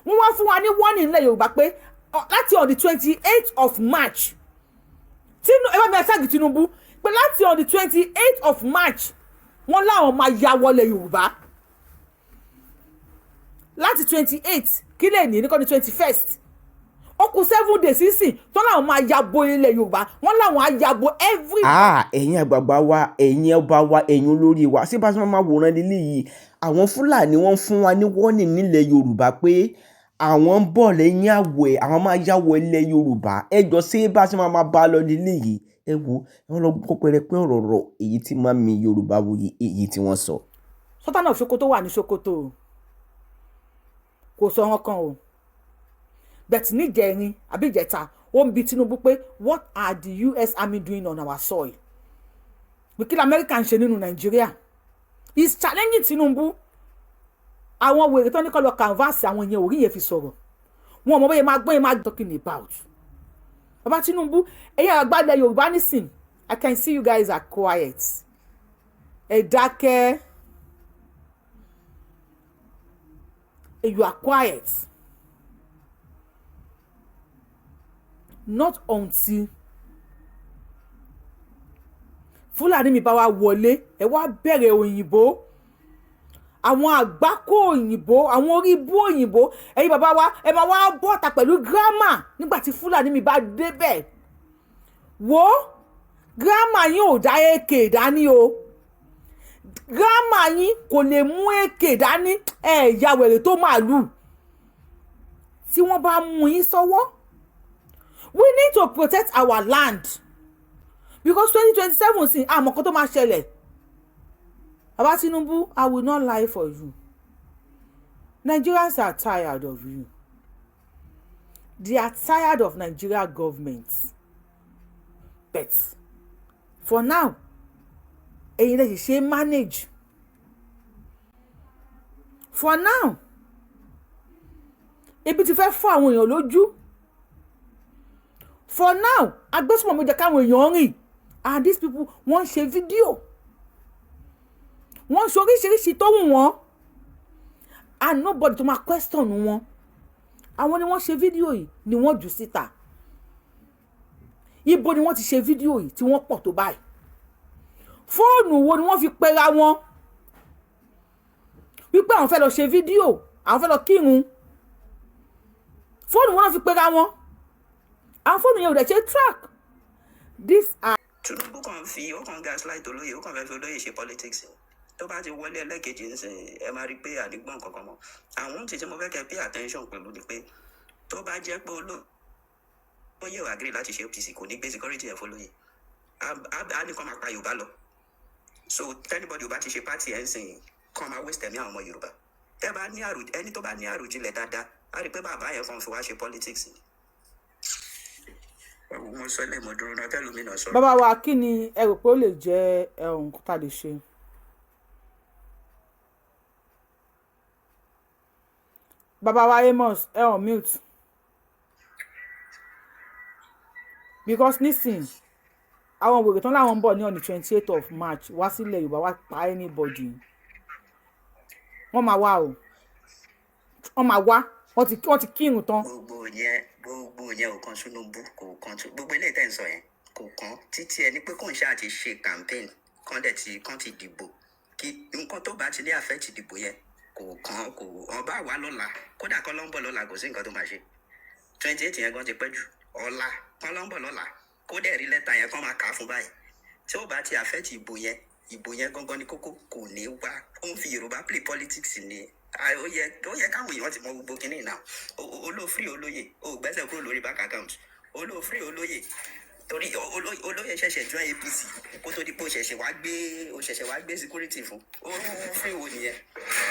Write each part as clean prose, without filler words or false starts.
wọ́n wá fún wa ní warning nílẹ̀ Yorùbá pé láti on the 28th of March ẹ bá mi àtàgì Tinubu pé láti on the 28th of March wọ́n láwọn máa ya wọlé Yorùbá láti 28 kí lè ní kọ́ ní 21st ó kù 7 days sísìn tó láwọn máa yabo ilẹ̀ Yorùbá wọ́n láwọn á yabo every. ẹ̀yin àgbààgbà wa ẹ̀yin ọba wa ẹ̀yin olórí wa ṣé bá ṣe máa wòran lílé yìí àwọn Fúlàní wọ́n fún wa ní warning nílẹ̀ Yorùbá pé àwọn ń bọ̀ lẹ́yìn àwẹ̀ àwọn máa yáwọ̀ ilẹ̀ Yorùbá ẹjọ́ ṣé bá ṣe máa bá lọ lílé yìí ẹ wo wọn lọ gbọ́ pẹrẹpẹ ọ̀rọ̀ èyí tí máa mi Yorùbá wòye èyí tí wọ́n sọ. Sultan of Sokoto wà ní Sokoto kò sọ wọn kan o bẹ́ẹ̀ ní ìjẹrin àbí ìjẹta ó ń bi Tinubu pé what are the US Army doing on our soil bí kí America ń ṣe nínú Nàìjíríà is challenging Tinubu àwọn wèrè tó ní kọ́ lọ canvas àwọn yẹn orí yẹn fi sọ̀rọ̀ wọn ò mọ bóyá máa gbọ́ yẹn máa talking about bàbá Tinubu ẹ̀yin àgbàlẹ̀ Yorùbá nísìn I can see you guys are quiet ẹ dákẹ́ you are quiet not until Fúlàní mi bá wa wọlé ẹ wá bẹ̀rẹ̀ òyìnbó àwọn àgbákò òyìnbó àwọn orí ibú òyìnbó ẹ̀yin bàbá wa ẹ máa wá bọ́ta pẹ̀lú gírámà nígbà tí Fúlàní mi bá débẹ̀ wo gírámà yín ò dá èké dání o gírámà yín kò lè mú èké dání ya wèrè tó màlúù tí wọ́n bá mú yín sọ́wọ́. We need to protect our land because 2027 sin àmọ́ kó tó máa ṣẹlẹ̀. Baba Tinubu, I will not lie for you. Nigerians are tired of you. They are tired of Nigeria government. But for now, ẹ̀yin lè ṣe manage. For now, ebi ti fẹ́ fọ́ àwọn èèyàn lójú. For now, agbésùnmọ̀mí jẹ́ káwọn èèyàn rìn and these people wọ́n ṣe fídíò wọ́n ṣe oríṣiríṣi tó wù wọ́n and nobody tó máa question wọn àwọn ni wọ́n ṣe fídíò yìí ni wọ́n jù síta ibo ni wọ́n ti ṣe fídíò yìí tí wọ́n pọ̀ tó báyìí fóònù wo ni wọ́n fi pera wọn wípé àwọn fẹ́ lọ ṣe fídíò àwọn fẹ́ lọ kírun fóònù wọn náà fi pera wọn àwọn fóònù yẹn ò dẹ̀ ṣe track this are. Tinubu kan fi ó kan gaslight olóyè ó kàn fẹ́ fi olóyè ṣe politics tó bá ti wọlé ẹlẹ́kejì ńsìn ẹ máa rí i pé àdìgbọ́n kankan mọ́ àwọn tí mo fẹ́ kẹ́ pay attention pẹ̀lú ni pé tó bá jẹ́ pé olóyè ò agree láti ṣe OPC kò ní gbé security ẹ̀ fọlóyè á ní kó máa pa Yorùbá lọ so anybody ò bá ti ṣe party ẹ̀ ńsìn kó máa waste ẹ̀mí àwọn ọmọ Yorùbá tẹ́ bá ní ẹni tó bá ní àròjinlẹ̀ dáadáa á rí i pé bàbá yẹn kan fi wá ṣe politics mo sọ lè mo dúró náà tẹ́lu mi náà sọ. Bàbá wa kí ni ẹ rò pé ó lè jẹ́ ohun tá a lè ṣe. Bàbá wa Amos ẹ on mute because nísìn àwọn wèrè tán láwọn ń bọ̀ ní on the 28th of March wá sílẹ̀ Yorùbá wá pa anybody wọ́n máa wá o wọ́n máa wá wọ́n ti kírun tán. gbogbo yẹn ò kan Tinubu kò kan tó gbogbo ilé ìtẹ̀ ń sọ yẹn kò kan títí ẹni pé kò ń ṣáà ti ṣe campaign kan ti dìbò kí nǹkan tó bá ti ní affect ìdìbò yẹn kò kan kò ọba wà lọ́la kódà kan ló ń bọ̀ lọ́la kò sí nǹkan tó máa ṣe 28 yẹn gan ti pẹ́ jù ọ̀la kan ló ń bọ̀ lọ́la kó dẹ̀ rí lẹ́tà yẹn kan máa kà á fún báyìí tí ó bá ti affect ìbò yẹn gangan ní kókó kò ní wá ó ń fi Yorùbá play politics ni ó yẹ káwọn èèyàn ti mọ gbogbo kínní náà olófrí olóyè ó gbẹ́sẹ̀ kúrò lórí bank account olófrí olóyè torí olóyè ṣẹ̀ṣẹ̀ join APC kó tó di pé ó ṣẹ̀ṣẹ̀ wá gbé security fún olófrí wo nìyẹn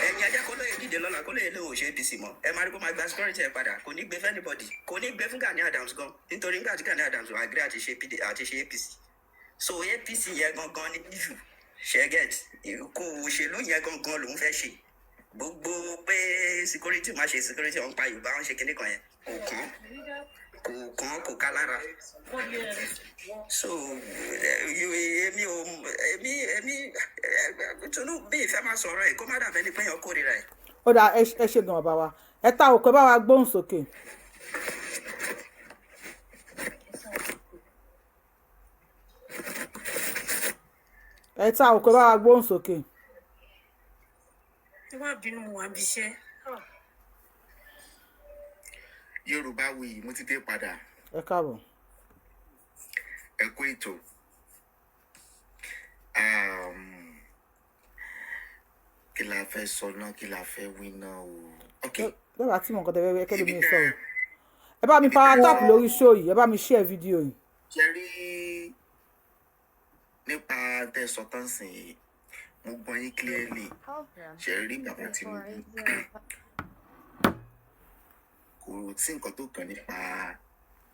ẹ̀yin ajá kó lóye dìde lọ́la kó lóye lóun ò ṣe APC mọ́ ẹ máa rí kó máa gba security ẹ̀ padà kò ní gbé fún anybody kò ní gbé fún Gani Adams gan nítorí nígbà tí Gani Adams wà agree àti ṣe APC so APC yẹn gangan ní jù ṣẹ́gẹ̀t kò òṣèlú yẹn gangan lòún fẹ́ ṣe gbogbo pé security má ṣe security wọn pa Yorùbá wọn ṣe kinní kan yẹn kò ká lára so èmi Tinubu bí ìfẹ́ máa sọ̀rọ̀ ẹ̀ kó má dàbẹ́ ni pé yẹn kórìíra ẹ̀. ó dà ẹ ṣe gan bàbá wa ẹ ta òkè bá wa gbóhùn sókè. ẹ ta òkè bá wa gbóhùn sókè. ẹ wá bínú mo wà bí iṣẹ́. Yorùbáwùyí mo ti dé padà. ẹ káàbọ̀. Ẹ kú ètò. Kí la fẹ́ sọ náà, kí la fẹ́ wí náà o. Okay. lọ́wọ́ tí mo nǹkan tẹ̀wé kẹ́lẹ́ mi sọ̀rọ̀ ẹ bá mi power tap lórí show yìí ẹ bá mi share fídíò yìí. Ṣé rí nípa tẹ̀sán tán sìn yìí mo gbọ́ yín clearly. Ṣé rí bàbá Tinubu kò sí nǹkan tó kàn nípa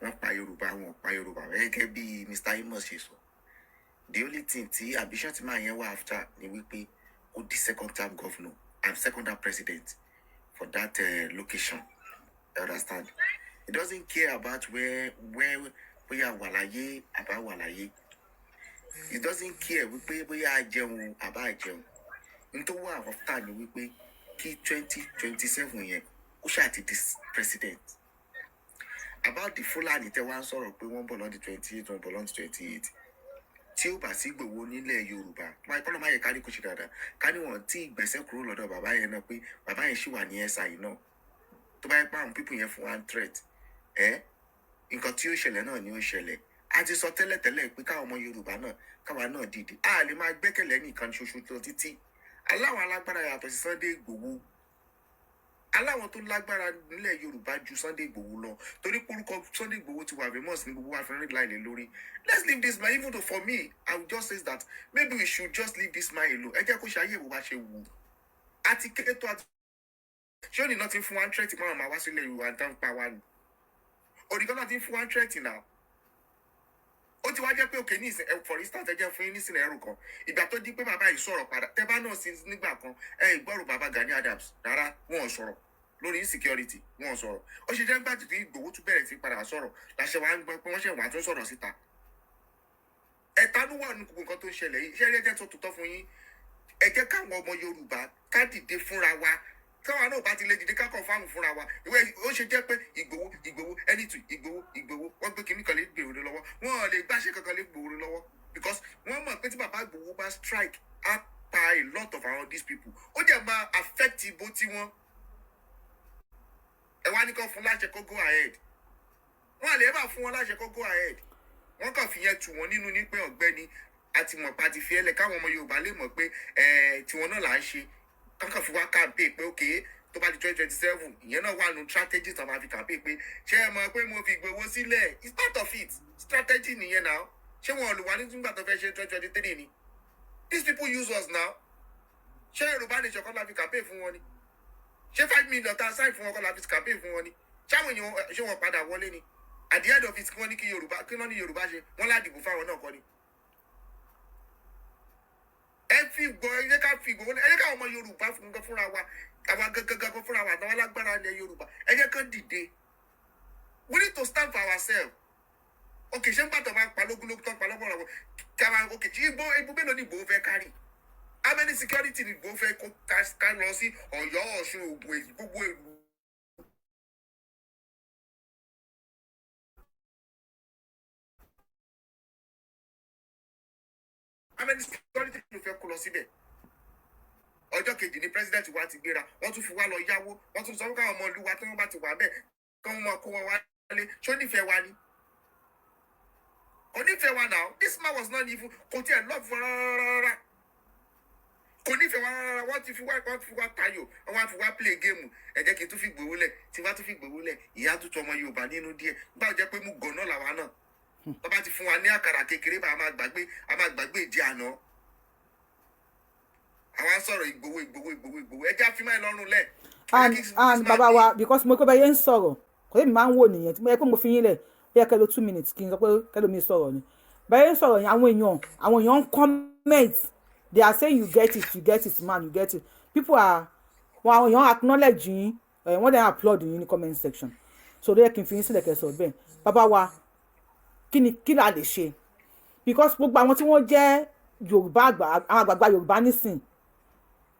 wọ́n pa Yorùbá wọn pa Yorùbá gẹ́gẹ́ bí Mr. Amos ṣe sọ. The only thing tí ambition ti máa yẹn wá after ni wípé ó di second term governor and second term president for that location. You understand? He doesn't care about where bóyá wà láyé àbá wà láyé. He doesn't care wípé bóyá a jẹun àbá a jẹun. Nítorí wà after ni wípé kí 2027 yẹn ó ṣáà ti di president. About the Fulani tẹ wá ń sọ̀rọ̀ pé wọ́n bọ̀ lọ́dún 28 wọ́n bọ̀ lọ́dún 28. Tí ó bá sí Ìgbòho nílẹ̀ Yorùbá máa kọ́ ló máa yẹ ká ní kó ṣe dáadáa ká ní wọn tí ìgbésẹ̀ kúrò lọ́dọ̀ bàbá yẹn náà pé bàbá yẹn ṣì wà ní ẹ̀sà yìí náà tó bá yẹ pé àwọn pípù yẹn fún one threat nǹkan tí ó ṣẹlẹ̀ náà ni ó ṣẹlẹ̀ a ti sọ tẹ́lẹ̀tẹ́lẹ̀ pé káwọn ọmọ Yorùbá náà káwa náà dìde a lè máa gbẹ́kẹ̀lé nìkan ṣoṣo tó títí aláwọn alágbára yàtọ̀ sí Sunday Ìgbòho aláwọn tó lágbára nílẹ̀ Yorùbá ju Sunday Igboho lọ torí orúkọ Sunday Igboho ti wà famous ní gbogbo wa fi rìn láìlè lórí. Let's leave this man, even though for me I would just say that maybe we should just leave this man alone. Ẹ jẹ́ kó ṣe ayé ìwò bá ṣe wù. Àti kékeré tó àti ṣé òní náà ti ń fún one threat máa máa wá sílẹ̀ Yorùbá tán pa wá ni. Òdìkan náà ti ń fún one threat náà. Ó ti wá jẹ́ pé òkè ní ìsìn for instance ẹ jẹ́ fún yín nísìnyí ẹrù kan. Ìgbà tó di pé bàbá yìí sọ̀rọ̀ padà tẹ́ bá náà sí nígbà kan ìgbọ́rù bàbá Gani Adams rárá wọn ò sọ̀rọ̀ lórí insecurity wọn ò sọ̀rọ̀. Ó ṣe jẹ́ nígbà tí Ìgbòho tún bẹ̀rẹ̀ sí padà sọ̀rọ̀ láṣẹ wa ń gbọ́ pé wọ́n ṣe wà tó ń sọ̀rọ̀ síta. Ẹ̀tanú wà ní gbogbo nǹkan tó ń ṣẹlẹ̀ yìí iṣẹ́ ẹ̀jẹ̀ tó tutọ́ fún yín ẹ jẹ́ káwọn ọmọ Yorùbá ká dìde fúnra wa káwọn náà bá ti lè dìde ká confirm fúnra wa ìwé ó ṣe jẹ́ pé Ìgbòho ẹnìtù Ìgbòho wọ́n gbé kinní kan lé Ìgbòho lọ́wọ́ wọn ò lè gbàṣẹ kankan lé Ìgbòho lọ́wọ́ because wọ́n mọ̀ pé tí bàbá Ìgbòho bá strike á pa a lot of our these people ó dẹ̀ máa affect ibo tiwọn ẹ wá ní kàn fún láṣẹ kó go ahead wọn à lè bá fún wọn láṣẹ kó go ahead wọn kàn fi yẹn tù wọn nínú ní pé ọ̀gbẹ́ni àti mọ̀pá ti fi ẹlẹ̀ káwọn ọmọ Yorùbá lè mọ̀ pé tiwọn náà là ń ṣe kankan fi wá campaign pé okay tó bá di 2027 ìyẹn náà wà nù strategy tó máa fi campaign pé ṣé ẹ mọ̀ pé mo fi Ìgbòho sílẹ̀ it's part of it strategy nìyẹn náà ṣé wọn lù wá nígbà tó fẹ́ ṣe 2023 ni these people use us now ṣé Yorùbá nation kọ́ la fi campaign fún wọn ni ṣé 5 million tá a sign fún wọn kọ́ la fi campaign fún wọn ni ṣáwọn èèyàn ṣé wọn padà wọlé ni at the end of it kí wọ́n ní kí Yorùbá kí wọ́n ní Yorùbá ṣe wọ́n ládìbò fáwọn náà kọ́ ni. ẹ fi gbọ́ ẹ jẹ́ ká fi gbọ́ ẹ jẹ́ ká ọmọ Yorùbá fúnra wa àwa gangan fúnra wa àtàwọn alágbára ilẹ̀ Yorùbá ẹ jẹ́ ká dìde we need to stand for ourselves. ok ṣé ń gbàtọ̀ máa pa lógúnlógún tán pa lọ́gbọ̀n ọ̀rọ̀ káwa ok ṣé ibo mélòó ni Ìgbòho fẹ́ kárì how many security ni Ìgbòho fẹ́ kó ká lọ sí Ọ̀yọ́ Ọ̀ṣun Ògùn èyí gbogbo èlú. how many security ni fẹ́ kó lọ síbẹ̀. Ọjọ́ kejì ni president wa ti gbéra wọ́n tún fi wá lọ yáwó wọ́n tún sọ fún káwọn ọmọ ìlú wa tí wọ́n bá ti wà bẹ́ẹ̀ kí wọ́n máa kó wọn wálé ṣó nífẹ̀ẹ́ wa ni. Kò nífẹ̀ẹ́ wa náà this man was not even kò tiẹ̀ love fún rárá kò nífẹ̀ẹ́ wa rárá wọ́n ti fi wá tayò wọ́n wá fi wá play game ẹ jẹ́ kí n tún fi Ìgbòho lẹ̀ tí wọ́n tún fi Ìgbòho lẹ̀ ìyá tó tún ọmọ Yorùbá nínú díẹ̀ gbà jẹ́ pé mú gànà làwa náà wọ́n bá ti fún wa ní àkàrà kékeré bá a máa gbàgbé ìdí àná àwọn sọ̀rọ̀ Ìgbòho ẹ jẹ́ àfimá ẹ lọ́rùn lẹ̀. and bàbá wa because mo kọ́ bẹ́ẹ̀ yẹn ń sọ̀rọ̀ kò lè mi máa ń wò nìyẹn tí mo yẹ pé mo fi yín lẹ̀ bí ẹ kẹ́lò 2 minutes kí n sọ pé kẹ́lò mi sọ̀rọ̀ ni bẹ́ẹ̀ yẹn ń sọ̀rọ̀ yẹn àwọn èèyàn ń comment they are saying you get it man you get it people are àwọn èèyàn acknowledge yín wọ́n dẹ̀ applaud yín ní comment section so lóye kí n fi yín sílẹ̀ kẹsàn-án bẹ́ẹ̀ bàbá wa kí la lè ṣe because gbogbo àwọn tí wọ́n jẹ́ Yorùbá àwọn àgbààgbà Yorùbá nísìn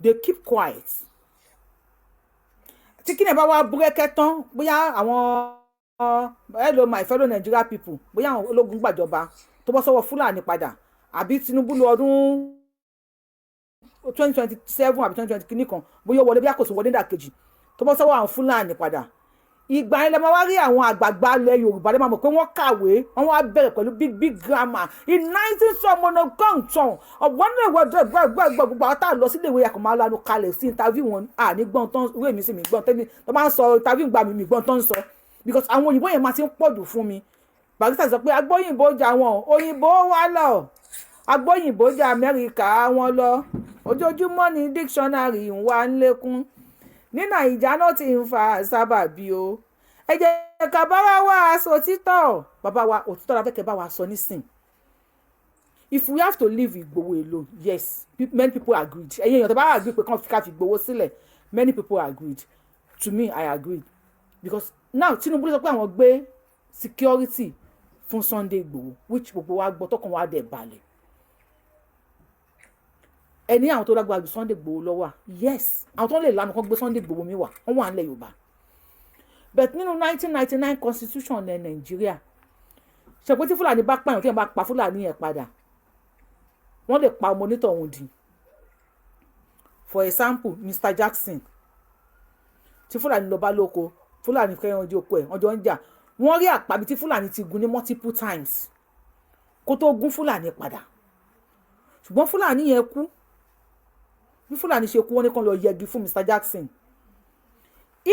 they keep quiet tí kíni bá wá búrẹ́kẹ́ tán bóyá àwọn hello my fellow Nigeria people bóyá àwọn ológun gbàjọba tó bọ́ sọ́wọ́ Fúlàní padà àbí Tinubu lọ ọdún 2027 àbí 2020 kìíní kan bóyá wọlé bí àkóso wọlé dàkejì tó bọ́ sọ́wọ́ àwọn Fúlàní padà ìgbà yẹn lẹ máa wá rí àwọn àgbààgbà ilẹ̀ Yorùbá lẹ máa mọ̀ pé wọ́n kàwé wọ́n wá bẹ̀rẹ̀ pẹ̀lú big grammar in 19 sọmọnà gọ́ǹtàn ọ̀gbọ́n náà wọ́n gbogbo àwọn tá a lọ sílé ìwé yàtọ̀ máa lanu kalẹ̀ sí interview wọn ní gbọ́n tán ìwé mi sì mi gbọ́n tẹ́lẹ̀ tó máa ń sọ interview gbà mí gbọ́n tán ń sọ because àwọn òyìnbó yẹn máa ti ń pọ̀jù fún mi Barrister sọ pé agbóyìnbó jà wọn òyìnbó wá lọ agbóyìnbó jà Amẹ́ríkà wọn lọ ojoojúmọ́ ni dictionary ń wá ń lékún ní Nàìjíríà náà ti ń fa sábàbí o ẹ jẹ́ ká bára wa aṣọ títọ́ bàbá wa òtítọ́ la fẹ́ kẹ́ bá wa sọ nísìn if we have to leave Igboho alone yes many people agreed ẹ̀yin èèyàn tó bá agree pé ká fi Igboho sílẹ̀ many people agreed to me I agreed because now Tinubu sọ pé àwọn gbé security fún Sunday Igboho which gbogbo wa gbọ́ tọkàn wa dẹ̀ balẹ̀ ẹni àwọn tó lágbára ju Sunday Igboho lọ wà yes àwọn tó lè lánàá kan gbé Sunday Igboho mi wà wọ́n wà nílẹ̀ Yorùbá but nínú 1999 constitution ní Nàìjíríà ṣe pé tí Fúlàní bá pààyàn tí wọ́n bá pa Fúlàní yẹn padà wọ́n lè pa ọmọ onítọ̀ ọ̀hún dì for example Mr. Jackson tí Fúlàní lọ bá lóko Fúlàní fẹ́ ọjọ́ oko ẹ̀ ọjọ́ ń jà wọ́n rí àpábí tí Fúlàní ti gún ní multiple times kó tó gún Fúlàní padà ṣùgbọ́n Fúlàní yẹn kú bí Fúlàní ṣe kú wọ́n ní kàn lọ yẹgi fún Mr. Jackson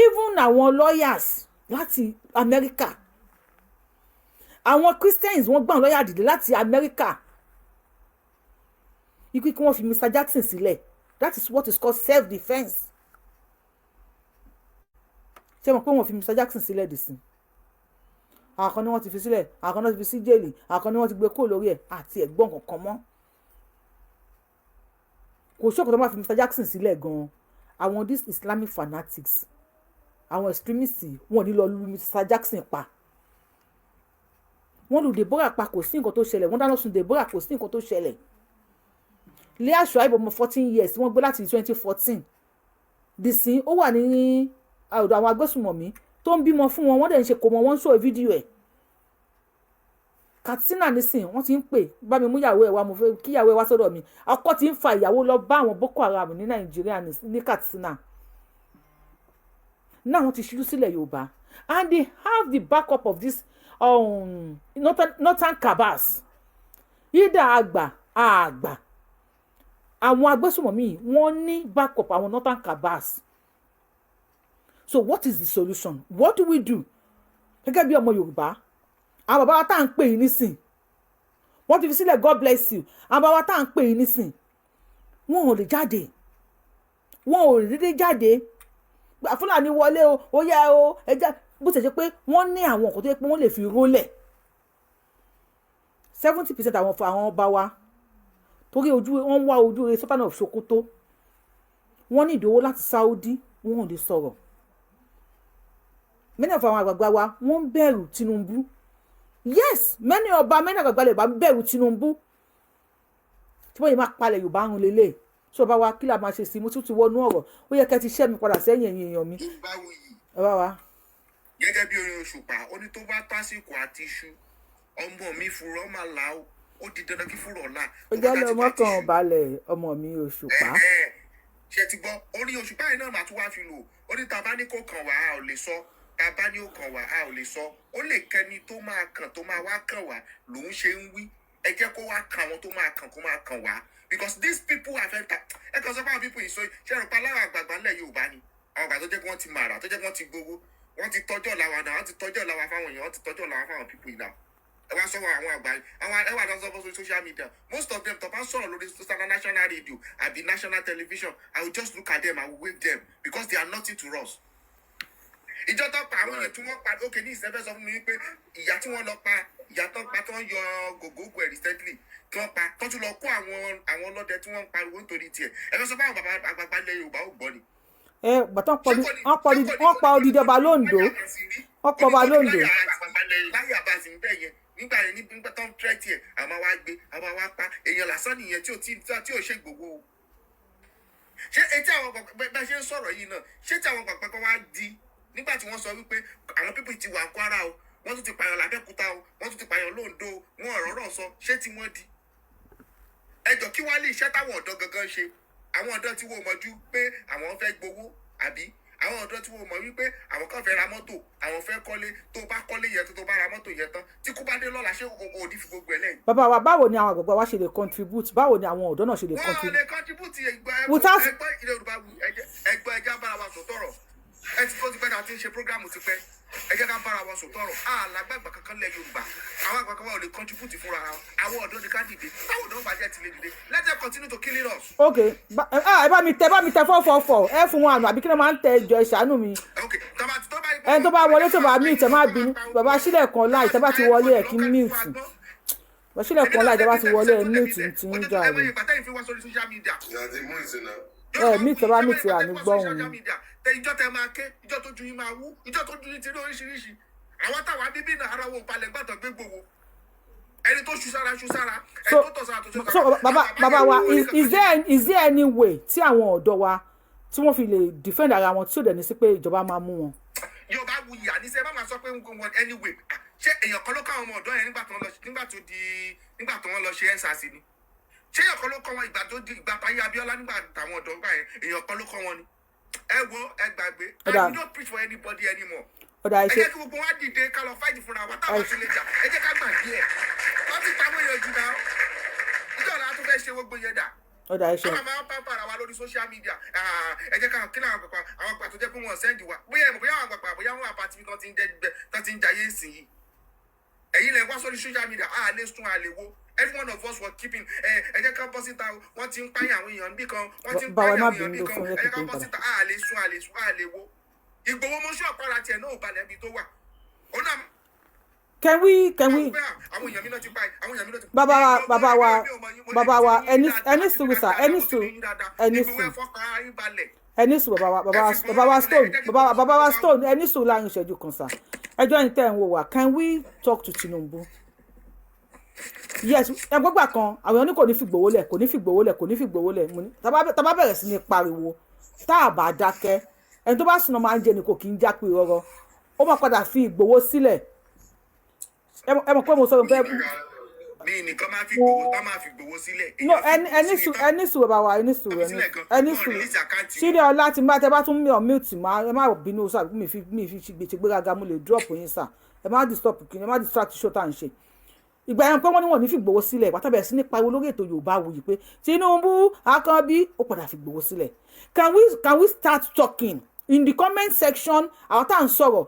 even àwọn lawyers láti America àwọn Christians wọ́n gbà lọ́yà dìde láti America ikú kí wọ́n fi Mr. Jackson sílẹ̀ that is what is called self-defence ṣé mo pé wọ́n fi Mr. Jackson sílẹ̀ dì sí àkàn ni wọ́n ti fi sílẹ̀ àkàn náà ti fi sí jẹ́ẹ̀lì àkàn ni wọ́n ti gbé kó lórí ẹ̀ àti ẹ̀gbọ́n kankan mọ́ kò ṣọ́kọ̀ tó máa fi Mr. Jackson sílẹ̀ gan-an àwọn these Islamic fanatics àwọn extremists wọn ò ní lọ lu Mr. Jackson pa wọ́n lu Deborah pa kò sí nǹkan tó ṣẹlẹ̀ wọ́n dáná sun Deborah kò sí nǹkan tó ṣẹlẹ̀ lé aṣọ àìbọmọ 14 years wọ́n gbé láti 2014 dìsín ó wà ní ọ̀dọ̀ àwọn agbésùmọ̀mí tó ń bímọ fún wọn wọ́n dẹ̀ ń ṣe kò mọ wọ́n ń ṣó fídíò ẹ̀ Katsina nísìn wọ́n ti ń pè bá mi mú ìyàwó ẹ̀ wá mo fẹ́ kí ìyàwó ẹ̀ wá sọ́dọ̀ mi ọkọ ti ń fa ìyàwó lọ bá àwọn Boko Haram ní Nàìjíríà ní Katsina náà wọ́n ti ṣíjú sílẹ̀ Yorùbá and they have the backup of this northern cabals ìdá àgbà àwọn agbésùmọ̀mí wọ́n ní backup àwọn northern cabals. So what is the solution? What do we do? Gẹ́gẹ́ bí ọmọ Yorùbá àwọn bàbá wa tá à ń pè yín nísìn wọ́n ti fi sílẹ̀ God bless you àwọn bàbá wa tá à ń pè yín nísìn wọn ò lè jáde wọn ò lè dédé jáde Fúlàní wọlé o ó yá o ẹja bó ṣe jẹ́ pé wọ́n ní àwọn nǹkan tó yẹ pé wọ́n lè fi rólẹ̀ 70% àwọn ọba wa torí wọ́n wá ojú rere Sultan of Sokoto wọ́n ní ìdówó láti Saudi wọn ò lè sọ̀rọ̀ many of àwọn àgbàgbà wa wọ́n ń bẹ̀rù Tinubu yes many àgbàgbà lè bá ń bẹ̀rù Tinubu tí wọ́n yìí máa palẹ̀ Yorùbá ń lélẹ̀ tí ọba wa kí la máa ṣe sí mo tún ti wọnú ọ̀rọ̀ ó yẹ kẹ́ ti ṣẹ́ mi padà sẹ́yìn ẹ̀yìn èèyàn mi. ọba wa. gẹ́gẹ́ bí orin Òṣùpá ó ní tó bá tásìkò àti iṣu ọmọ mi furọ́ máa là ó di dandan kí fúrọ̀ ọ̀la. ó jẹ́ lọ́mọ kan balẹ̀ ọmọ mi Òṣùpá. ṣe ti gbọ́ orin Òṣùpá yìí náà màá tún wá fi lò ó ní tàbá ní kò kàn wá a ò lè sọ tàbá ní ó kàn wá a ò lè sọ ó lè kẹ́ni tó máa kàn tó máa wá kàn wá lòún ṣe ń wí ẹ jẹ́ kó wá kàn àwọn tó máa kàn kó máa kàn wá because these people have entered ẹ kàn sọ fún àwọn people yìí sọ ṣe rò pa láwọn àgbààgbà ńlẹ̀ Yorùbá ni àwọn àgbà tó jẹ́ pé wọ́n ti màrà tó jẹ́ pé wọ́n ti gbowó wọ́n ti tọ́jọ́ làwa náà wọ́n ti tọ́jọ́ làwa fáwọn èèyàn wọ́n ti tọ́jọ́ làwa fáwọn people yìí náà ẹ wá sọ̀rọ̀ àwọn àgbà àwọn ẹ wà lọ sọ fún social media most of them tó bá sọ̀rọ̀ lórí national radio àbí national television I will just look at them I will wave them because they are nothing to us. ìjọ tó pa àwọn èèyàn tí wọ́n pa ókè ní ìṣẹ́fẹ́ sọ fún mi wípé ìyá tí wọ́n lọ pa ìyá tó pa tó ń yọ gògógò ẹ̀ recently tí wọ́n pa tó tún lọ kó àwọn ọlọ́dẹ tí wọ́n ń pariwo nítorí tiẹ̀ ẹ fẹ́ sọ fún àwọn bàbá àgbàgbà ilẹ̀ Yorùbá ò gbọ́ ni. bàtà wọ́n pa odidi ọba lóńdó wọ́n pa ọba lóńdó. láyé àbáṣe ń bẹ̀ yẹn nígbà yẹn nígbà tó ń tẹ́tì ẹ̀ àwọn wa gbé àwọn wa pa èèyàn lásán nìyẹn tí ò ṣe gbogbo ṣé etí àwọn bẹ́ẹ̀ ṣe ń sọ̀rọ̀ yìí náà ṣé tí àwọn pàpẹ́ kan wá di nígbà tí wọ́n sọ wípé àwọn pípì ti wà Kwara o wọ́n tún ti pààyàn l'Abẹ́òkúta o wọ́n tún ti pààyàn l'Oǹdó o wọ́n ọ̀rọ̀ sọ ṣé tí wọ́n di ẹjọ́ kí wá lè iṣẹ́ táwọn ọ̀dọ́ gangan ṣe àwọn ọ̀dọ́ tí wọ́n mọ̀jú pé àwọn fẹ́ gbowó àbí àwọn ọ̀dọ́ tí wọ́n mọ̀ wípé àwọn kan fẹ́ ra mọ́tò àwọn fẹ́ kọ́lé tó bá kọ́lé yẹn tó bá ra mọ́tò yẹn tán tí kú bá dé lọ́la ṣé òdì fi gbogbo ẹ̀ lẹ́yìn. bàbá wa báwo ni àwọn àgbàgbà wa ṣe lè contribute báwo ni àwọn ọ̀dọ́ náà ṣe lè wọ́n lè contribute ẹgbẹ́ ilé Yorùbá ẹgbẹ́ ẹja bára wa sọ tọrọ ẹ ti tó ti pẹ́ náà ti ń ṣe program ti pẹ́ ẹ jẹ́ ká bára wa sọ tọrọ alágbàgbà kankan lẹ Yorùbá àwọn àgbàgbà wa ò lè contribute fúnra àwọn ọ̀dọ́ ni ká dìde táwọn ọ̀dọ́ bá jẹ́ ti lè dìde let them continue to kill us. ok ẹ bá mi tẹ 444 ẹ fún wọn àná àbí kí ló máa ń tẹ ìjọ ìṣàánú mi. ẹni tó bá wọlé tó bá mí ìtẹ má bínú bàbá sílẹ̀ kan láì tẹ́ bá ti wọlé ẹ̀ kí ń mí ìtì bàbá sílẹ̀ kan láì tẹ́ bá ti wọlé ẹ̀ mí ìtì tí ń jà rẹ̀ mí ìtẹ́ bá mí ìtì àní gbọ́hùn ìjọ tẹ máa ké ìjọ tó ju yín máa wú ìjọ tó ju yín ti rí oríṣiríṣi àwọn táwa bíbí náà ara wo balẹ̀ gbàtọ̀ gbé gbòwò ẹni tó ṣu sára ẹni tó tọ̀ sára tó ṣe so bàbá wa is there any way tí àwọn ọ̀dọ́ wa tí wọ́n fi lè defend ara wọn tí ò dẹ̀ ní sí pé ìjọba máa mú wọn. Yorùbá wuyì àníṣe bá máa sọ pé wọn anyway ṣé èèyàn kan ló kọ́ àwọn ọmọ ọ̀dọ́ yẹn nígbà tó wọ́n lọ ṣe ẹ́nsàsì ni ṣé èèyàn kan ló kọ́ wọn ìgbà táyé Abíọ́lá nígbà táwọn ọ̀dọ́ gbà yẹn èèyàn kan ló kọ́ wọn ni ẹ wo ẹ gbàgbé we don't preach for anybody anymore. ẹ jẹ́ kí gbogbo wa dìde ká lọ fáìdì fúnra wa táwọn ti lè jà ẹ jẹ́ ká gbàgbé ẹ̀ wọ́n ti pamọ́ èèyàn jù náà ìjọ ọ̀la tó fẹ́ ṣe gbogbo yẹn dà. àwọn máa ń pàmpà ara wa lórí social media ẹ jẹ́ ká kí làwọn àgbàpá tó jẹ́ pé wọ́n sẹ́ndì wa bóyá àwọn àgbàpá bóyá wọ́n àpá tv kan ti ń jayé ìsìn yìí ẹ̀yin lẹ wá sórí social media lè sún àlè wo every one of us were keeping ẹ jẹ́ ká bọ́ síta wọ́n ti ń pààyàn àwọn èèyàn bí kan wọ́n ti ń pààyàn àwọn èèyàn bí kan ẹ jẹ́ ká bọ́ síta lè sún àlè wo Ìgbòho mọ́ṣú ọ̀pára tiẹ̀ náà ò balẹ̀ ibi tó wà ó náà. Can we bàbá wa ẹni sùúrù sà ẹni sùúrù bàbá wa stone ẹni sùúrù láàrin ìṣẹ́jú kan sà ẹjọ́ ẹni tẹ́ ẹ̀ ń wò wá can we talk to Tinubu. Yes ẹgbọ́gbà kan àwọn oní kò ní fi gbowó lẹ̀ mo ní tá bá bẹ̀rẹ̀ sí ní pariwo tá a bá dákẹ́ ẹni tó bá sùn máa ń jẹ ní kò kí ń jápé rọrọ ó máa padà fi Ìgbòho sílẹ̀ ẹ mọ̀ pé mo sọ pé mi nìkan máa fi Ìgbòho sílẹ̀. no ẹni sùn bàbá wa ẹni sùn sílẹ̀ ọlá tí bá tẹ bá tún mi ọ̀ mute máa ẹ má bínú sà mi fi gbéraga mo lè drop yín sà ẹ má disturb kí ẹ má distract show tá à ń ṣe ìgbà yẹn pé wọ́n ní wọ́n ní fi Ìgbòho sílẹ̀ wàtàbẹ̀ sí ní pariwo lórí ètò Yorùbáwùyí pé Tinubu Akànbí ó padà fi Ìgbòho sílẹ̀ can we start talking in the comment section àwọn tá à ń sọ̀rọ̀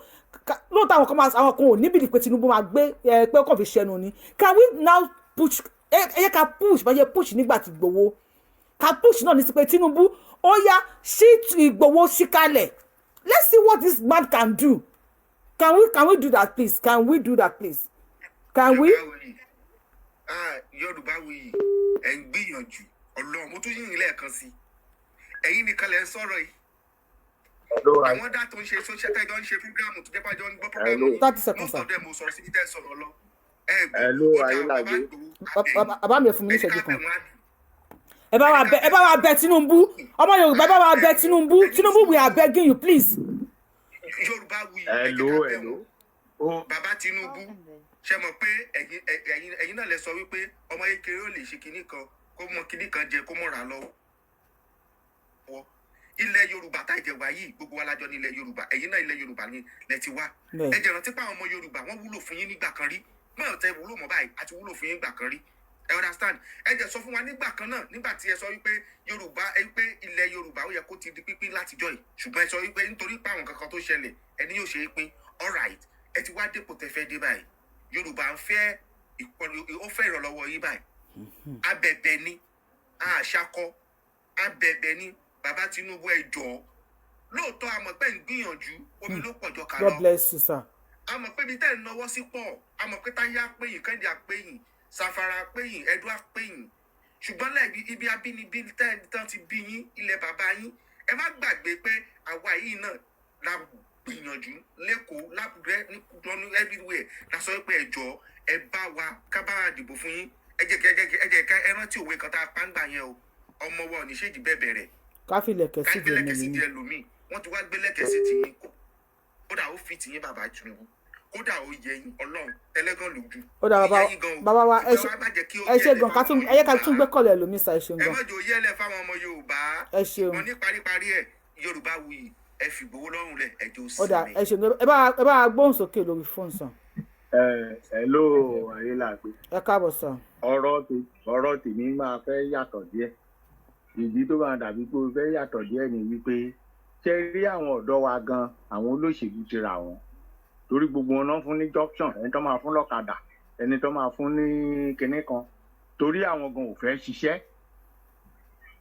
lóòótọ́ àwọn kan ò níbi pé Tinubu máa gbé pé ó kàn fi ṣẹnu ni can we now push ẹ yẹ ká push bá yẹ push nígbà tí Ìgbòho ká push náà ní sí pé Tinubu ó yá sí Ìgbòho síkálẹ̀ let's see what this man can do can we do that please can we do that please can we. Yorùbáwùyí ẹ̀ ń gbìyànjú Ọlọ́run mo tún yín lẹ́ẹ̀kan sí ẹ̀yin nìkan lẹ ń sọ̀rọ̀ yìí àwọn dá tó ń ṣe social tẹ́jọ́ ń ṣe fúgàmù tó jẹ́ pàjọ́ ń gbọ́ fúgàmù yìí most of them mo sọ̀rọ̀ síbi tẹ́ sọ̀rọ̀ lọ bàbá mi fún mi ní ìṣẹ́jú kan ẹ bá wa bẹ Tinubu ọmọ Yorùbá ẹ bá wa bẹ Tinubu we are begging you please. Yorùbáwùyí bàbá Tinubu ṣe mọ̀ pé ẹ̀yin náà lẹ sọ wípé ọmọ kékeré ò lè ṣe kinní kan kó mọ kinní kan jẹ kó mọ̀ra lọ́wọ́ ilẹ̀ Yorùbá tá ìjẹ̀wá yìí gbogbo wa lájọ ní ilẹ̀ Yorùbá ẹ̀yin náà ilẹ̀ Yorùbá ni lẹ ti wá ẹ jẹ́ rántí pé àwọn ọmọ Yorùbá wọ́n wúlò fún yín nígbà kan rí mọ́ ọ̀tẹ́ wúlò mọ́ báyìí àti wúlò fún yín nígbà kan rí ẹ understand ẹ jẹ́ sọ fún wa nígbà kan náà nígbà tí ẹ sọ wípé Yorùbá pé ilẹ̀ Yorùbá ó yẹ kó ti di pínpín látijọ́ yìí ṣùgbọ́n ẹ sọ wípé nítorí pé àwọn kankan tó ṣẹlẹ̀ ẹni yóò ṣe é pín all right ẹ ti wá dépò tẹ́ fẹ́ dé báyìí Yorùbá ń fẹ́ ìrànlọ́wọ́ yìí báyìí abẹ̀bẹ̀ ni àṣàkọ abẹ̀bẹ̀ ni bàbá Tinubu ẹ jọ̀ọ́ lóòótọ́ àmọ́ pé ń gbìyànjú omi ló pọ̀jọ kà lọ God bless you sir. àmọ́ pé ibi tẹ́ ń náwó sí pọ̀ àmọ́ pé táyé àpéyìn Kẹ́hìndé àpéyìn Sàfàrà àpéyìn Ẹ̀dó àpéyìn ṣùgbọ́n lẹ́ẹ̀bi ibi abínibí tán ti bí yín ilẹ̀ bàbá yín ẹ má gbàgbé pé àwa yìí náà la gbìyànjú lẹ́kọ̀ọ́ lábúrẹ́ ní everywhere la sọ pé ẹ jọ̀ọ́ ẹ bá wa ká bá wa dìbò fún yín ẹ jẹ́ ká ẹ rántí òwe kan tá a pa ń gbà yẹn o ọmọ wa ò ní ṣèjì bẹ́ẹ̀ bẹ̀rẹ̀ ká fi lẹ̀kẹ̀ ká sí gbé di lẹ̀kẹ̀ sí di ẹlòmíì. ẹlòmíì wọ́n ti wá gbé lẹ̀kẹ̀ sí ti yín kódà ó fi tìyín bàbá Tinubu kódà ó yẹ yín Ọlọ́run ẹlẹ́gàn lójú. ó dà bàbá wa ẹ ṣe gan ká tún gbé kọ̀lẹ̀ ẹlòmíì sa ẹ ṣeun ẹ gan. mọ̀jọ yẹ́lẹ̀ fáwọn ọmọ Yorùbá ẹ ṣeun. wọn ní paríparí ẹ̀ Yorùbá wuyì ẹ fi gbowó lọ́rùn lẹ̀ ẹjọ́ sí ó dà ẹ ṣeun ẹ bá gbóhùn sókè lórí fóònù sàn. hello ayélàgbé. ẹ káàbọ̀ sàn. ọ̀rọ̀ tèmi máa fẹ́ yàtọ̀ díẹ̀ ìdí tó máa dàbí pé ó fẹ́ yàtọ̀ díẹ̀ ni wípé ṣe rí àwọn ọ̀dọ́ wa gan àwọn olóṣèlú ti ra wọn torí gbogbo wọn náà fún ní junction ẹni tó máa fún lọ́kadà ẹni tó máa fún ní kinní kan torí àwọn gan ò fẹ́ ṣiṣẹ́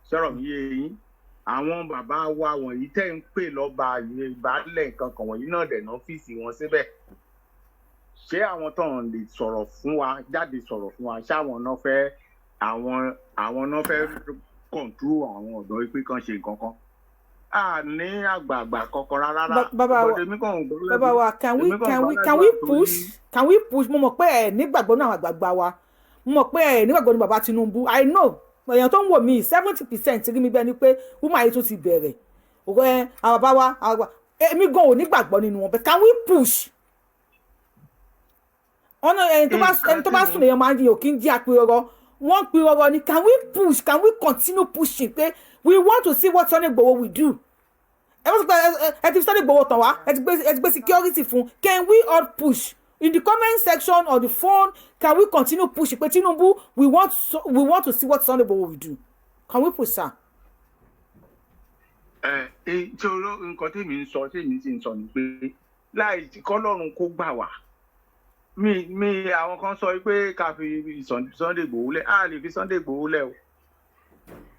sọ̀rọ̀ mi yé yín àwọn bàbá wa wọ̀nyí tẹ́ ń pè lọ́ba ìbálẹ̀ nǹkan kan wọ̀nyí náà dẹ̀ ná ọ́fíìsì wọn síbẹ̀ ṣé àwọn tó ń lè sọ̀rọ̀ fún wa jáde sọ̀rọ̀ fún wa ṣáwọn náà fẹ́ àwọn náà fẹ́ kọ̀ǹtúrò àwọn ọ̀dọ́ pé kàn ṣe nǹkan kan a ní àgbààgbà kankan rárá. bàbá wa can we push mo mọ̀ pé ẹ nígbàgbọ́ náà àgbààgbà wa mo mọ̀ pé ẹ nígbàgbọ́ ní bàbá Tinubu I know èèyàn tó ń wò mí 70% rí mi bẹ́ẹ̀ ni pé woman yìí tún ti bẹ̀rẹ̀ àwọn bàbá wa èmi gan ò nígbàgbọ́ nínú wọn but can we push ọ̀nà ẹni tó bá sùn èèyàn máa ń di òkè ń jí àpérọ̀rọ̀ wọ́n pérọ̀rọ̀ ni can we push can we continue pushing pé we want to see what Sunday Igboho will do ẹ ti Sunday Igboho tàn wá ẹ ti gbé security fún can we all push in the comment section or the phone can we continue pushing pé Tinubu we want to see what Sunday Igboho will do can we push sir. ìṣòro nǹkan tèmi ń sọ ni pé láì kọ́lọ́run kó gbà wá mi àwọn kan sọ pé ká fi Sunday Igboho lẹ̀ á lè fi Sunday Igboho lẹ̀ o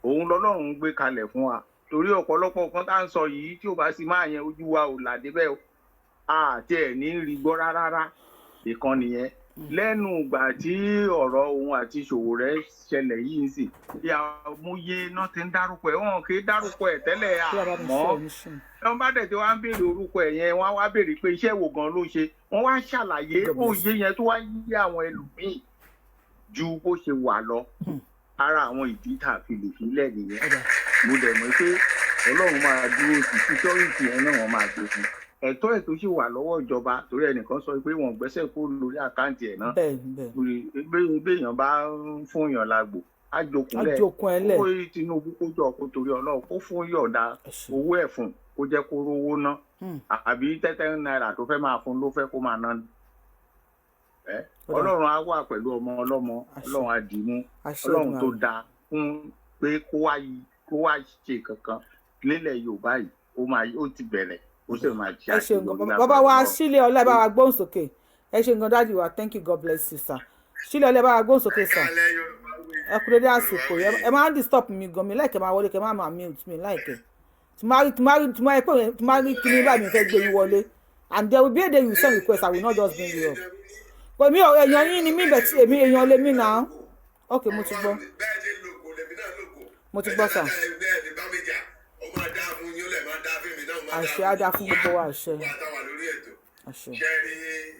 òun lọ́lọ́run gbé kalẹ̀ fún wa torí ọ̀pọ̀lọpọ̀ nǹkan tá à ń sọ yìí tí ò bá sì máa yẹn ojú wa ò là débẹ̀ o àti ẹ̀ ní rí gbọ́ rárá ìkan nìyẹn lẹ́nu ìgbà tí ọ̀rọ̀ òun àti Sowore ṣẹlẹ̀ yìí sì àmúyẹ náà ti ń dárúkọ ẹ̀ wọn kì í dárúkọ ẹ̀ tẹ́lẹ̀ àmọ́ wọn bá dẹ̀ tí wọ́n á béèrè orúkọ ẹ̀ yẹn wọ́n á wá béèrè pé iṣẹ́ wo gan ló ṣe wọ́n wá ṣàlàyé òye yẹn tó wá yí àwọn ẹlòmíì ju bó ṣe wà lọ ara àwọn ìdí tá a fi lè filẹ̀ nìyẹn mo dẹ̀ mọ̀ pé Ọlọ́run máa dúró sí security yẹn náà wọ́n máa gbé fún ẹ̀tọ́ ẹ̀ tó ṣì wà lọ́wọ́ ìjọba torí ẹnìkan sọ pé wọ́n gbẹ́sẹ̀ kó lórí àkáǹtì ẹ̀ náà béèyàn bá ń fún yàn lágbo á jókòólẹ̀ kó Tinubu kó jọ kó torí Ọlọ́run kó fún yọ̀ọ̀da owó ẹ̀ fún kó jẹ́ kó rówó ná àbí $10 tó fẹ́ máa fún ló fẹ́ kó máa ná Ọlọ́run á wà pẹ̀lú ọmọ ọlọ́mọ Ọlọ́run á dìímú Ọlọ́run tó dáa fún pé kó wá ṣe kankan nílẹ̀ Yorùbá yìí ó ti bẹ̀rẹ̀ ó sì máa ṣe àṣeyọrí lórí bàbá wa sílẹ̀ ọlá ẹ bá wa gbóhùn sókè ẹ ṣe nǹkan dájú wa thank you God bless you sir sílẹ̀ ọlá ẹ bá wa gbóhùn sókè sir ẹ kúrò dé àsìkò ẹ máa ń disturb mi gan mi láìkẹ́ máa wọlé kẹ́ máa mute mi láìkẹ́ tí máa rí kíní báyìí mi fẹ́ gbé yín wọlé and there will be a day you send request I will not just bring you up pé mi ò èèyàn yín ni mí bẹ̀ tí èmi èèyàn lé mi náà ok mo ti gbọ́ sir àṣẹ á dá fún gbogbo wa àṣẹ. ṣe rí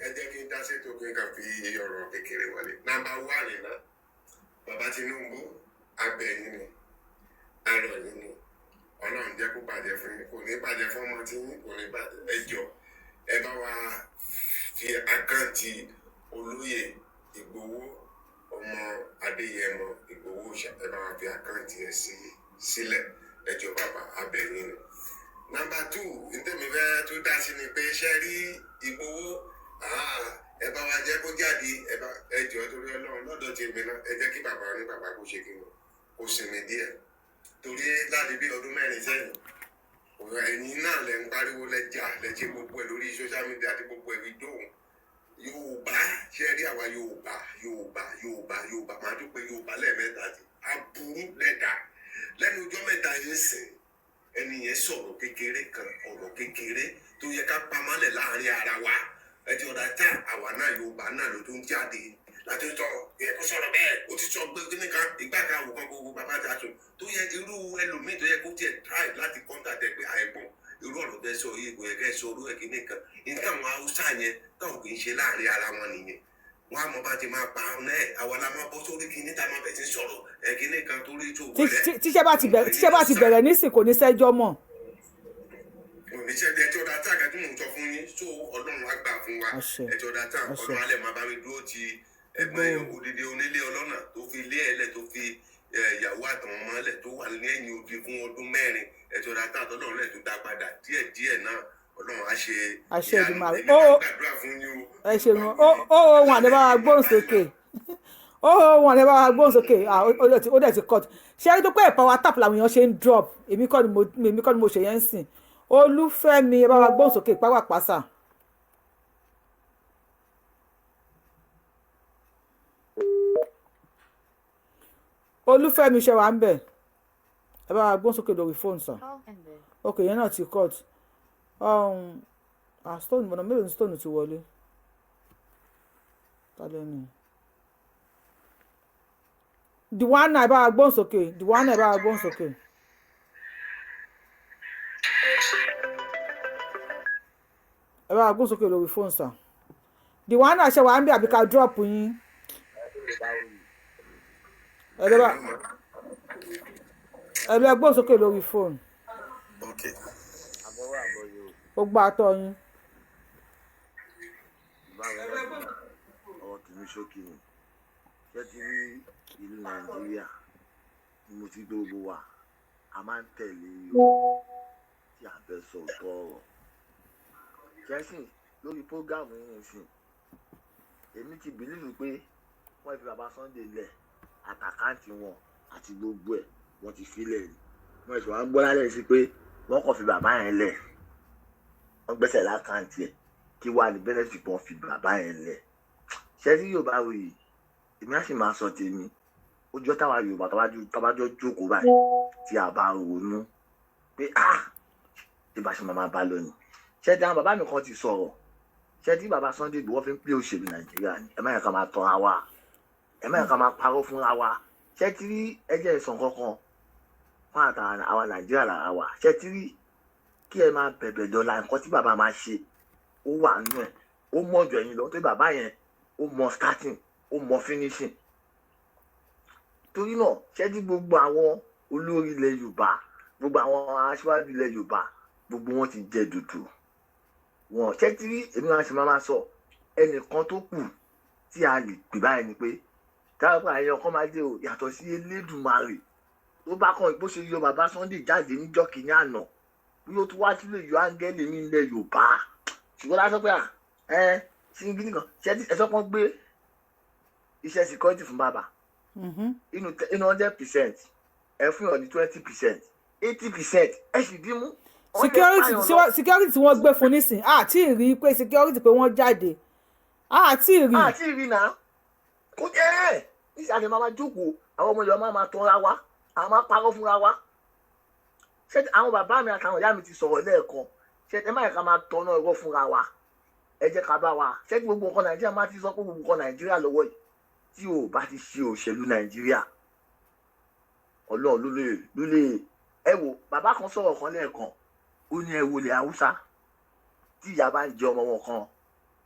ẹ jẹ́ kí n dá sí ètò pé ká fi ọ̀rọ̀ kékeré wọlé nàmbà wà nínú bàbá Tinubu abẹ́yìn ni arọ̀ yìí ni Ọlọ́run jẹ́ kó bàjẹ́ fún yín kò ní bàjẹ́ fún ọmọ tí yín kò ní bàjẹ́ ẹjọ́ ẹ bá wa fi àkáǹtì olóyè Ìgbòho ọmọ Adéyẹmọ Ìgbòho ẹ bá wa fi àkáǹtì ẹ sílẹ̀ ẹjọ́ bàbá abẹ́yìn ni. Nàmbà 2 ntẹ̀mí fẹ́ tó dá sí ni pé ṣe rí Ìgbòho ẹ bá wa jẹ́ kó jáde ẹ jọ̀ọ́ torí Ọlọ́run lọ́dọ̀ tí èmi náà ẹ jẹ́ kí bàbá ní bàbá kó ṣe kí kó sinmi díẹ̀ torí láti bí ọdún 4 sẹ́yìn ẹ̀yin náà lẹ ń pariwo lẹ́jà lẹ́jẹ́ gbogbo ẹ̀ lórí social media àti gbogbo ẹ̀ fi dóhùn Yorùbá ṣe rí àwa Yorùbá máa dúpẹ́ Yorùbá lẹ́ẹ̀mẹ́ta ti aburú lẹ́dà lẹ́nu ọjọ́ mẹ́ta yẹn sìn ẹni yẹn sọ̀rọ̀ kékeré kan ọ̀rọ̀ kékeré tó yẹ ká pamọ́lẹ̀ láàrin ara wa ẹtì ọ̀dà tá àwa náà Yorùbá náà ló tó ń jáde láti sọ yẹ kó sọ̀rọ̀ bẹ́ẹ̀ ó ti sọ gbé nìkan ìgbà kan àwòkọ́ gbogbo bàbá ta sọ tó yẹ irú ẹlòmíì tó yẹ kó tiẹ̀ try láti contact ẹ pé àìgbọ̀n irú ọ̀rọ̀ bẹ́ẹ̀ sọ yìí kò yẹ kẹ́ sọ orú ẹ̀ kíní kan nǹkan àwọn Haúsá yẹn táwọn kì í ṣe láàrin ara wọn nìyẹn wọn á mọ bá ti máa pa ọ̀nà ẹ̀ àwa la máa bọ́ sórí kíní tá a máa bẹ̀ sí sọ̀rọ̀ kíní kan tó rí tó wọlé. tíṣẹ́ bá ti bẹ̀rẹ̀ nísìn kò ní sẹ́jọ́ mọ́. oníṣẹ́ ẹjọ́ dá tá àgàtí mò ń sọ fún yín tó ọlọ́run á gbà fún wa ẹjọ́ dá tá ọlọ́run alẹ́ máa bá mi dúró ti ẹgbẹ́ òdìdí onílé ọlọ́nà tó fi ilé ẹlẹ̀ tó fi ìyàwó àtàwọn ọmọ ẹlẹ̀ tó wà ní ẹ̀yìn odi fún ọdún 4 ẹjọ́ dá tá ọlọ́run rẹ̀ tó dá padà díẹ̀díẹ̀ náà ọlọ́run á ṣe ìyanu èmi máa gbàdúrà fún yín o. ẹ ṣeun wọn àdébá wa gbóhùn sókè wọn àdébá wa gbóhùn sókè ó dẹ̀ ti cut ṣé ẹni tó pẹ́ power tap làwọn èèyàn ṣe ń drop èmi kọ́ ni mo ṣe yẹn ń sìn Olúfẹ́mi ẹ bá wa gbóhùn sókè pápápásà. Olúfẹ́mi ṣe wà ń bẹ̀ ẹ bá wa gbóhùn sókè lórí fóònù sàn ok yẹn náà ti cut stone mọ̀nà mélòó ni stone ti wọlé tálẹ́ ni Diwana ẹ bá wa gbóhùn sókè Diwana ẹ bá wa gbóhùn sókè. ẹ bá wa gbóhùn sókè lórí fóònù sàn Diwana ṣe wà ń bẹ̀ àbí ká drop yín ẹ lọ gbóhùn sókè lórí fóònù. ó gbá àtọ yín. ọ̀rọ̀ tèmi ṣókí ni ṣé ti rí ìlú Nàìjíríà ni mo ti gbogbo wa a máa ń tẹ̀lé yòó tí a fẹ́ sọ ọ̀rọ̀ jẹ́sìn lórí prógámù yìí nìsín èmi ti bìlíìfù pé wọ́n fi bàbá Sunday lẹ̀ àtàkáǹtì wọn àti gbogbo ẹ̀ wọ́n ti filẹ̀ ni wọ́n ẹ̀sùn wọn gbọ́ lálẹ́ sí pé wọ́n kàn fi bàbá yẹn lẹ̀ wọ́n gbẹ́sẹ̀ lákàǹtì ẹ̀ kí wàá ní bẹ́nẹ́fì kan fi bàbá yẹn lẹ̀ ṣé tí Yorùbá wò yìí èmi á sì máa sọ tèmi ojú táwa Yorùbá tábàjọ jókòó báyìí tí a bá ronú pé tí bá ṣe máa bá lónìí ṣé tí àwọn bàbá mi kan ti sọ̀rọ̀ ṣé tí bàbá Sunday Igboho fi ń pè òṣèlú Nàìjíríà ni ẹ má yẹ ká máa tọ́ra wa ẹ má yẹ ká máa parọ́ fúnra wa ṣé tí rí ẹjẹ́ ìsàn kankan fún àtàwọn àwa Nàìjíríà lára wa ṣé tí rí kí ẹ máa bẹ̀bẹ̀ dọ́là nǹkan tí bàbá máa ṣe ó wà nínú ẹ̀ ó mọ̀ jù ẹ̀yin lọ tó bàbá yẹn ó mọ starting ó mọ finishing torí náà ṣé tí gbogbo àwọn olórí ilẹ̀ Yorùbá gbogbo àwọn aṣáájú ilẹ̀ Yorùbá gbogbo wọn ti jẹ dòdò wọn ṣé tí èmi máa ṣe máa sọ ẹnìkan tó kù tí a lè pè báyìí ni pé táwọn àyẹ̀wò kan máa dé o yàtọ̀ sí Elédùmarè tó bá kàn bó ṣe yọ bàbá Sunday jáde níjọ́ kìíní àná bí ó tún wá sílé yọ áńgẹ́lì mi ilẹ̀ Yorùbá ṣùgbọ́n lásán pé ṣí n gidi kan ṣé ẹ̀sọ́ kan gbé iṣẹ́ security fún bàbá inú 100% ẹ fún yàn ní 20% 80% ẹ sì dín mú. security tí wọ́n gbé fún nísìn àti rí pé security pé wọ́n jáde àti rí náà kò jẹ́ ẹ̀ níṣẹ́ àti máa jókòó àwọn ọmọ Yorùbá máa tọ́ra wa àwọn máa parọ́ fúnra wa ṣé àwọn bàbá mi àtàwọn ìyá mi ti sọ̀rọ̀ lẹ́ẹ̀kan ṣé ẹ má yẹ ká máa tọ́nà ẹ̀rọ fúnra wa ẹ jẹ́ ká bá wa ṣé gbogbo nǹkan Nàìjíríà máa ti sọ pé gbogbo nǹkan Nàìjíríà lọ́wọ́ yìí tí o bá ti ṣe òṣèlú Nàìjíríà Ọlọ́run ló lè ẹ wò bàbá kan sọ̀rọ̀ kan lẹ́ẹ̀kan ó ní ẹ wọlé Haúsá tí ìyá bá ń jẹ ọmọ wọn kan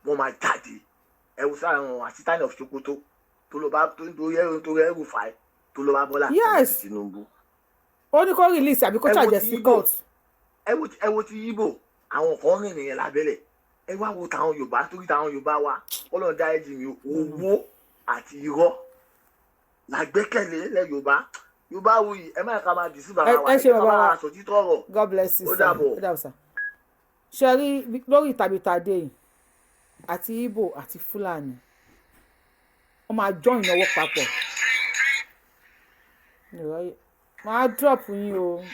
wọ́n máa jáde ẹ wò sáà wọn àtìtánì of Sokoto tó lọ bá tó ẹrù fà tó lọ bá Bọ́lá Tinubu ó ní kó release àbí kó charge sí court. ẹ wo ti Igbo àwọn kan rìn nìyẹn lábẹ́lẹ̀ ẹ wá wo táwọn Yorùbá torí táwọn Yorùbá wa Ọlọ́run dá ẹ̀jì mi owó àti irọ́ làgbẹ́kẹ̀lé lẹ́ Yorùbá wo yìí ẹ má ká máa dì sí bàbá wa ẹ má máa sọ títọ́ ọ̀rọ̀. God bless you ó dàbọ̀ sir. ṣe rí lórí tàbítàdé yìí àti Igbo àti Fulani wọ́n máa join ọwọ́ papọ̀ máa drop yín o.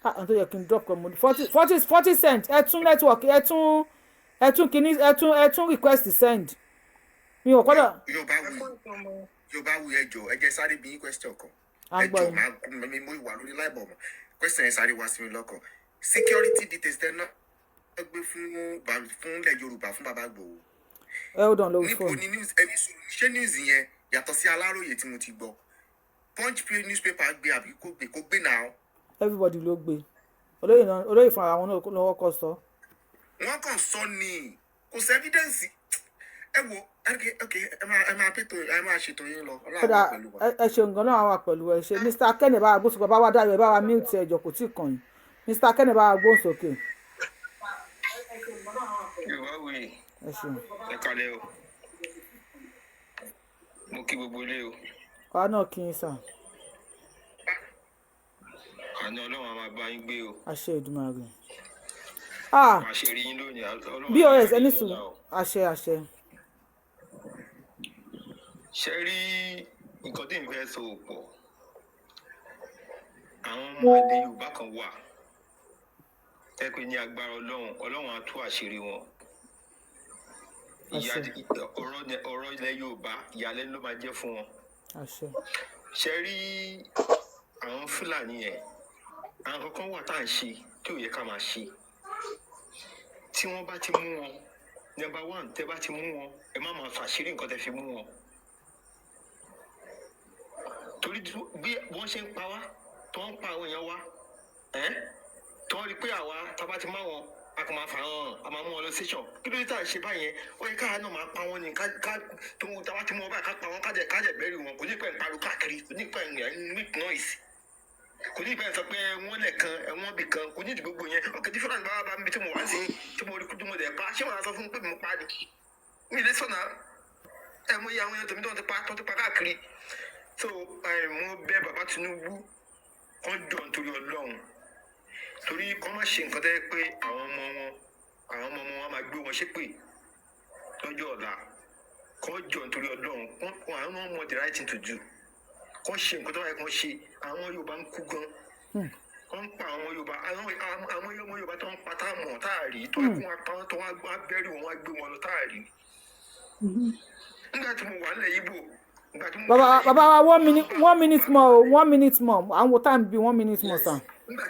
àwọn tó yẹ kí n drop kan mo ní 40 cent ẹ tún network ẹ tún kìíní ẹ tún request send mi ò kọ́dọ̀. Yorùbá wù ẹjọ ẹ jẹ́ sáré bí question kan ẹjọ máa mo wà lórí láìbọ̀ mọ́ question yẹn sáré wá sí mi lọ́kàn security details tẹ́ náà gbé fún ilẹ̀ Yorùbá fún bàbá Ìgbòho. Hold on lórí fóònù. níbo ni news ẹni sùn ṣé news yẹn yàtọ̀ sí Aláròyé tí mo ti gbọ́ Punch newspaper gbé àbí kò gbé náà. everybody ló gbé olóyè fún àwọn náà lọ́wọ́ kọ́ sọ. wọ́n kàn sọ ni kò sí evidence ẹ wo ẹ máa pètò ẹ máa ṣètò yín lọ Ọlọ́run wà pẹ̀lú wa. ẹ ṣeun gan-an wà pẹ̀lú ẹ ṣe Mr. Kenny bá wa gbósùkọ bá wa dáyọ ẹ bá wa mute ẹjọ kò tí ì kàn yín Mr. Kenny bá wa gbóhùn sókè. Yorùbá wuyì ẹ ṣeun. ẹ kalẹ̀ o mo kí gbogbo ilé o àwa náà kí n sà. àná Ọlọ́run á máa bá yín gbé o àṣẹ Èdùmàrè. àṣírí yín lónìí Ọlọ́run bos ẹni sùn àṣẹ. ṣe rí nǹkan tí n fẹ́ sọ pọ̀ àwọn ọmọ ilẹ̀ Yorùbá kan wà ẹ pé ní agbára Ọlọ́run á tú àṣírí wọn ọ̀rọ̀ ilẹ̀ Yorùbá ìyàlẹ́nu ló máa jẹ́ fún wọn. ṣe rí àwọn Fúlàní yẹn àwọn kankan wà tá à ń ṣe tí ò yẹ ká máa ṣe tí wọ́n bá ti mú wọn number one tẹ́ bá ti mú wọn ẹ má máa fàṣírí nǹkan tẹ́ fi mú wọn torí bí wọ́n ṣe ń pa wá tó ń pa àwọn èèyàn wá tó ń rí pé àwa tá a bá ti má wọn a kò máa fà hàn a máa mú wọn lọ station kí ló dé tá à ń ṣe báyẹn ó yẹ káà náà máa pa wọn ní ká tó tá a bá ti mú wọn báyìí ká pa wọn kájẹ bẹ́ẹ̀rì wọn kò ní pẹ́ ń pariwo káàkiri kò ní pẹ́ ń make noise kò ní pẹ́ ń sọ pé wọ́n lẹ̀ kan ẹ̀wọ̀n bì kan kò ní ìdí gbogbo yẹn ó kẹ́tí Fúlàní bá mi tí mo wá sí tí mo rí kúndùn mo dẹ̀ pa ṣé wọn á sọ fún pé mo pa ni mi lè sọ̀nà ẹ̀ mo yẹ àwọn èèyàn tèmi tó ti pa káàkiri so mo bẹ̀ bàbá Tinubu kàn jọ nítorí Ọlọ́run torí kọ́ má ṣe nǹkan tẹ́ pé àwọn ọmọ wọn máa gbé wọn ṣépè lọ́jọ́ ọ̀la kọ́ jọ nítorí Ọlọ́run àwọn ọmọ the right thing to do kọ́ ṣe nǹkan tó wáyé kan ṣe àwọn Yorùbá ń kú gan wọ́n ń pa àwọn Yorùbá àwọn ọmọ Yorùbá tó ń pa tá a mọ̀ tá a rí tó wá kún apá tó wá bẹ́rù wọn wá gbé wọn lọ tá a rí nígbà tí mo wà nílẹ̀ Ìgbò bàbá wa 1 minute more 1 minute more àwọn time bí 1 minute more sir. nígbà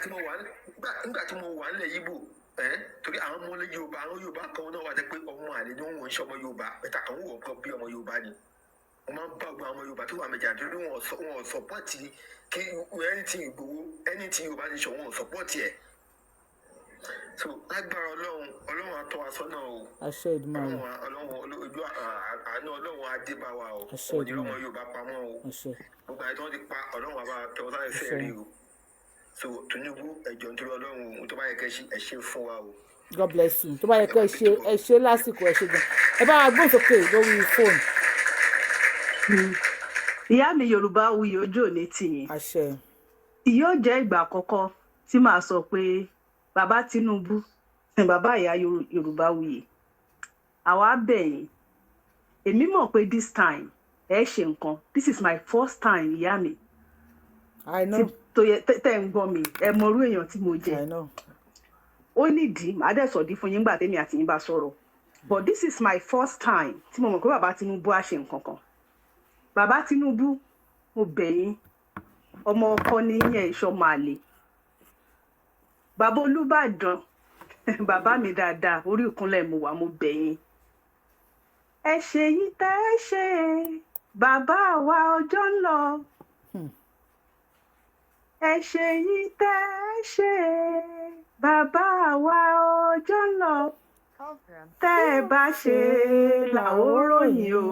tí mo wà nílẹ̀ Ìgbò torí àwọn ọmọ Yorùbá àwọn Yorùbá kan náà wà jẹ́ pé ọmọ àlè ni wọ́n ń ṣe ọmọ Yorùbá bẹ́tà àwọn wọ̀ kan bí ọmọ Yorùbá ni wọ́n máa ń bá ọgbà ọmọ Yorùbá tó wà méjì àdúró wọn sọpọ́ọ̀tì kí anything Ìgbòho anything Yorùbá ti ṣe wọn sọpọ́ọ̀tì ẹ̀ so lágbára Ọlọ́run á tọ́ wa sọ́nà o àṣẹ Èdùmàrè ojú àánú Ọlọ́run á dé bá wa o òní ọmọ Yorùbá pamọ́ o gbogbo àyè tí wọ́n ti pa Ọlọ́run àbá tọ́ sáyẹn fẹ́ rí o so Tinubu ẹjọ nítorí Ọlọ́run ohun tó bá yẹ kẹ́ ẹ ṣe fún wa o. God bless you tó bá yẹ kẹ́ ẹ ṣe lásìkò ẹ ṣe gan ẹ bá wa gbóhùn sókè lórí fóònù. ìyá mi Yorùbá wuyì ojú òní tìyìn. àṣẹ. ìyóò jẹ́ ìgbà àkọ́kọ́ tí màá sọ pé bàbá Tinubu bàbá ìyá Yorùbá wuyì àwa bẹ̀ yín èmi mọ̀ pé this time ẹ ṣe nǹkan this is my first time ìyá mi. I know. tó yẹ tẹ́ ń gbọ́ mi ẹ mọ irú èèyàn tí mo jẹ́. I know. ó nídìí màá dẹ̀ sọ̀dí fún yín gbà tèmi àti yín bá sọ̀rọ̀ but this is my first time tí mo mọ̀ pé bàbá Tinubu á ṣe nǹkan kan. bàbá Tinubu mo bẹ̀ yín ọmọ ọkọ ní yẹn ìṣọ́ máa lè. bàbá Olúbàdàn bàbá mi dáadáa orí ìkúnlẹ̀ mo wà mo bẹ̀ yín. ẹ ṣe yín tẹ́ ẹ ṣe bàbá wa ọjọ́ ń lọ. ẹ ṣe yín tẹ́ ẹ ṣe bàbá wa ọjọ́ ń lọ. tẹ́ ẹ bá ṣe làóròyìn o.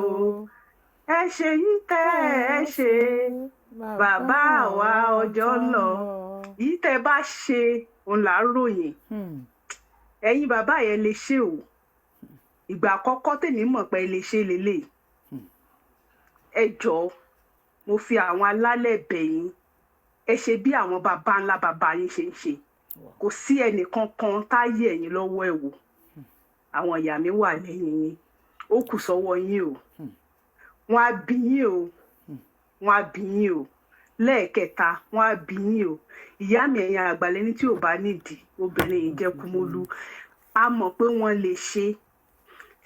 ẹ ṣe yín tẹ́ ẹ ṣe bàbá wa ọjọ́ ń lọ. yìí tẹ́ ẹ bá ṣe òun là ń ròyìn. ẹ̀yin bàbá yẹn lè ṣe o. ìgbà àkọ́kọ́ tèmi mọ̀ pé lè ṣe lélẹ̀. ẹ jọ̀ọ́ mo fi àwọn alálẹ̀ bẹ̀ yín ẹ ṣe bí àwọn bàbá ńlá bàbá yín ṣe ń ṣe kò sí ẹnìkan kan táyé ẹ̀yin lọ́wọ́ ẹ̀ wò àwọn ìyá mi wà lẹ́yìn yín ó kù sọ́wọ́ yín o wọ́n á bí yín o wọ́n á bí yín o lẹ́ẹ̀kẹta wọ́n á bí yín o ìyá mi ẹ̀yin àgbàlẹ́ ní tí ò bá nídìí obìnrin yìí jẹ́ kúmọ́lú a mọ̀ pé wọ́n lè ṣe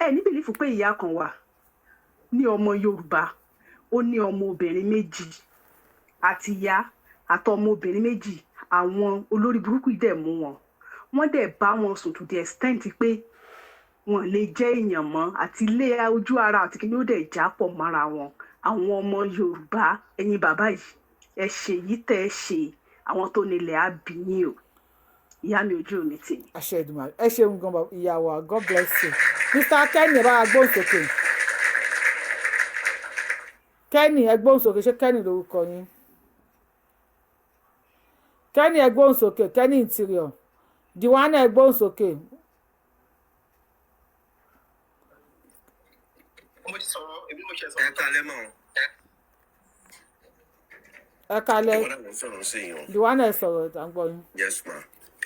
ẹ ní bìlífù pé ìyá kan wà ní ọmọ Yorùbá ó ní ọmọ obìnrin méjì àti ìyá àtọmọbìnrin méjì àwọn olórí burúkú dẹ̀ mú wọ́n dẹ̀ bá wọn sùn to the extent pé wọn lè jẹ́ èèyàn mọ́ àti ilé ojú ara àti kí ni ó dẹ̀ já pọ̀ mọ́ra wọn àwọn ọmọ Yorùbá ẹ̀yin bàbá yìí ẹ ṣe yìí tẹ́ ẹ ṣe àwọn tó nílẹ̀ á bí yín o ìyá mi ojú mi tì. àṣẹ Èdùmàrè ẹ ṣeun gan ìyàwó God bless you Mr. Kenny ẹ bá wa gbóhùn sókè Kenny ẹ gbóhùn sókè ṣé Kenny lórúkọ yín Kenny ẹ gbóhùn sókè Kenny interior Diwana ẹ gbóhùn sókè. mo ti sọ̀rọ̀ èmi mo ṣe sọ̀rọ̀. ẹ kálẹ́ mọ́. ẹ kálẹ́ ìwọ náà mo sọ̀rọ̀ sí yín o. Diwana ẹ sọ̀rọ̀ ìtàgbọ́ yín. yes ma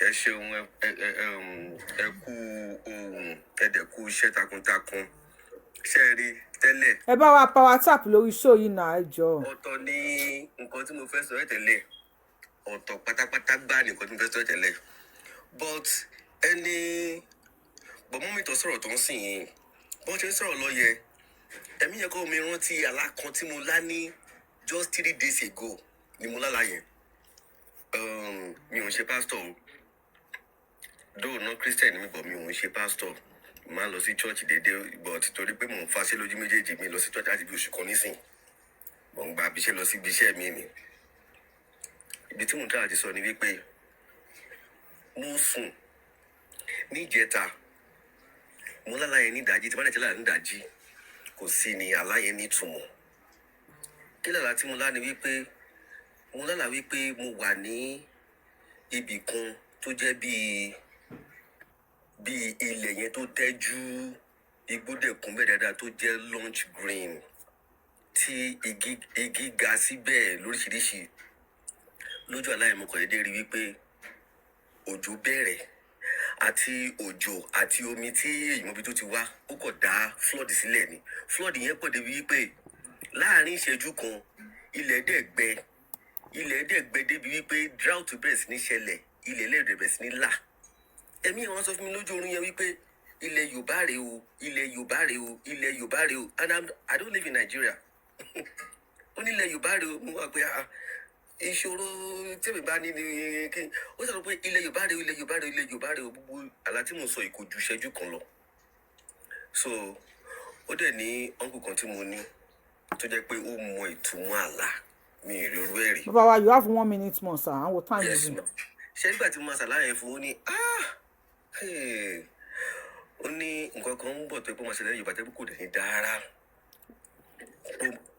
ẹ ṣeun ẹ kú ohun ẹ̀dẹ̀ kú iṣẹ́ takuntakun ṣe é rí tẹ́lẹ̀. ẹ bá wa power tap lórí show yìí náà ẹ jọ. ọ̀tọ̀ ní nǹkan tí mo fẹ́ sọ ẹ̀ tẹ́lẹ̀ ọ̀tọ̀ pátápátá gbá nǹkan tí mo fẹ́ sọ ẹ̀ tẹ́lẹ̀ but ẹni bọ̀mọ́ mi tó sọ̀rọ̀ tó ń sìn yín bọ́n ṣe ń sọ̀rọ̀ lọ yẹ ẹ̀mí yẹn kọ́ mi rántí àlá kan tí mo lá ní just 3 days ago ni mo lálàá yẹn mi ò ń ṣe pastor o though not Christian mi but mi ò ń ṣe pastor máa lọ sí church déédéé but torí pé mò ń faṣẹ́ lójú méjèèjì mi lọ sí church láti bí oṣù kan nísìn mò ń gba abiṣẹ́ lọ sí ibi iṣẹ́ mi ni ibi tí mò ń tà àti sọ ni wípé mo sùn ní ìjẹta mo lálàá yẹn ní ìdájí tí bá dẹ̀ ti lálàá ní ìdájí kò sí ní àlá yẹn ní ìtumọ̀ kí lálàá tí mo lá ni wípé mo lálàá wípé mo wà ní ibì kan tó jẹ́ bíi ilẹ̀ yẹn tó tẹ́jú igbó dẹ̀kún bẹ́ẹ̀ dáadáa tó jẹ́ lunch green tí igi ga síbẹ̀ lóríṣiríṣi lójú àlá mo kàn déédéé rí wípé òjò bẹ̀rẹ̀ àti òjò àti omi tí èyí mọ́bi tó ti wá ó kàn dá flood sílẹ̀ ni flood yẹn pọ̀ débi wípé láàrin ìṣẹ́jú kan ilẹ̀ dẹ̀ gbẹ débi wípé drought bẹ̀rẹ̀ sí ní ṣẹlẹ̀ ilẹ̀ lẹ́ẹ̀dẹ̀ bẹ̀rẹ̀ sí ní là ẹ̀mí àwọn sọ fún mi lójú oorun yẹn wípé ilẹ̀ Yorùbá rèé o ilẹ̀ Yorùbá rèé o ilẹ̀ Yorùbá rèé o and I don't live in Nigeria ó ní ilẹ̀ Yorùbá rèé o mo wá pé ìṣòro tèmi bá ní ni kí ó sọ pé ilẹ̀ Yorùbá rèé o ilẹ̀ Yorùbá rèé o ilẹ̀ Yorùbá rèé o gbogbo àlá tí mo sọ ìkò ju ìṣẹ́jú kan lọ so ó dẹ̀ ní uncle kan tí mo ní tó jẹ́ pé ó mọ ìtumọ̀ àlá mi ì lóru ẹ̀rí. bàbá wa you have 1 minute more sir and what time is it. ṣé nígbà tí mo máa ṣàlàyé fún ó ní ó ní nǹkan kan ń bọ̀ tó ipò máa ṣẹlẹ̀ Yorùbá tẹ́kù kò dẹ̀ ní dára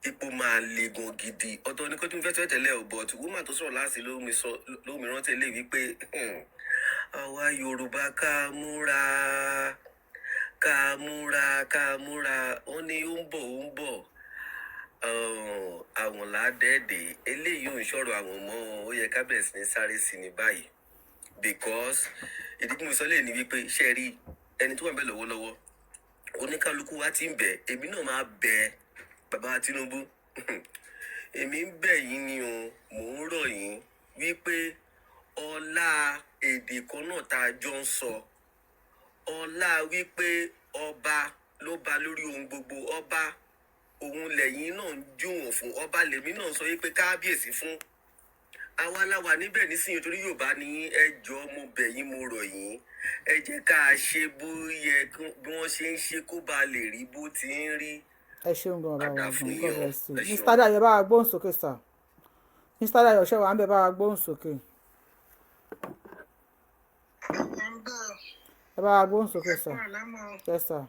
ipò máa le gan gidi ọ̀tọ̀ ní kó tí mo fẹ́ sọ tẹ́lẹ̀ ò but woman tó sọ̀rọ̀ láti ló mi rántí lè wípé àwa Yorùbá ká múra ó ní ó ń bọ̀ àwọn ládẹ́ẹ̀dẹ̀ eléyìí ò ń ṣọ̀rọ̀ àwọn ọmọ ó yẹ ká bẹ̀rẹ̀ sí ní sáré sí ní báyìí because ìdí tí mo sọ lè ní wípé ṣe rí ẹni tó wà bẹ́ẹ̀ lọ́wọ́lọ́wọ́ oníkálukú wa ti ń bẹ̀ èmi náà máa bẹ̀ bàbá Tinubu èmi ń bẹ̀ yín ni o mò ń rọ̀ yín wípé ọlá èdè kan náà tá a jọ ń sọ ọlá wípé ọba ló ba lórí ohun gbogbo ọba òun lẹ́yìn náà ń jùwọ̀n fún ọba lèmi náà sọ wípé kábíyèsí fún àwa láwa níbẹ̀ nísìnyí torí Yorùbá ní ẹjọ́ mo bẹ̀ yín mo rọ̀ yín ẹ jẹ́ ká ṣe bó yẹ bí wọ́n ṣe ń ṣe kó ba lè rí bó ti ń rí. ẹ ṣeun gan bàbá wa gan God bless you Mr. Dayo bá wa gbóhùn sókè sir Mr. Dayo ṣe wà ń bẹ bá wa gbóhùn sókè ẹ bá wa gbóhùn sókè sir yes sir.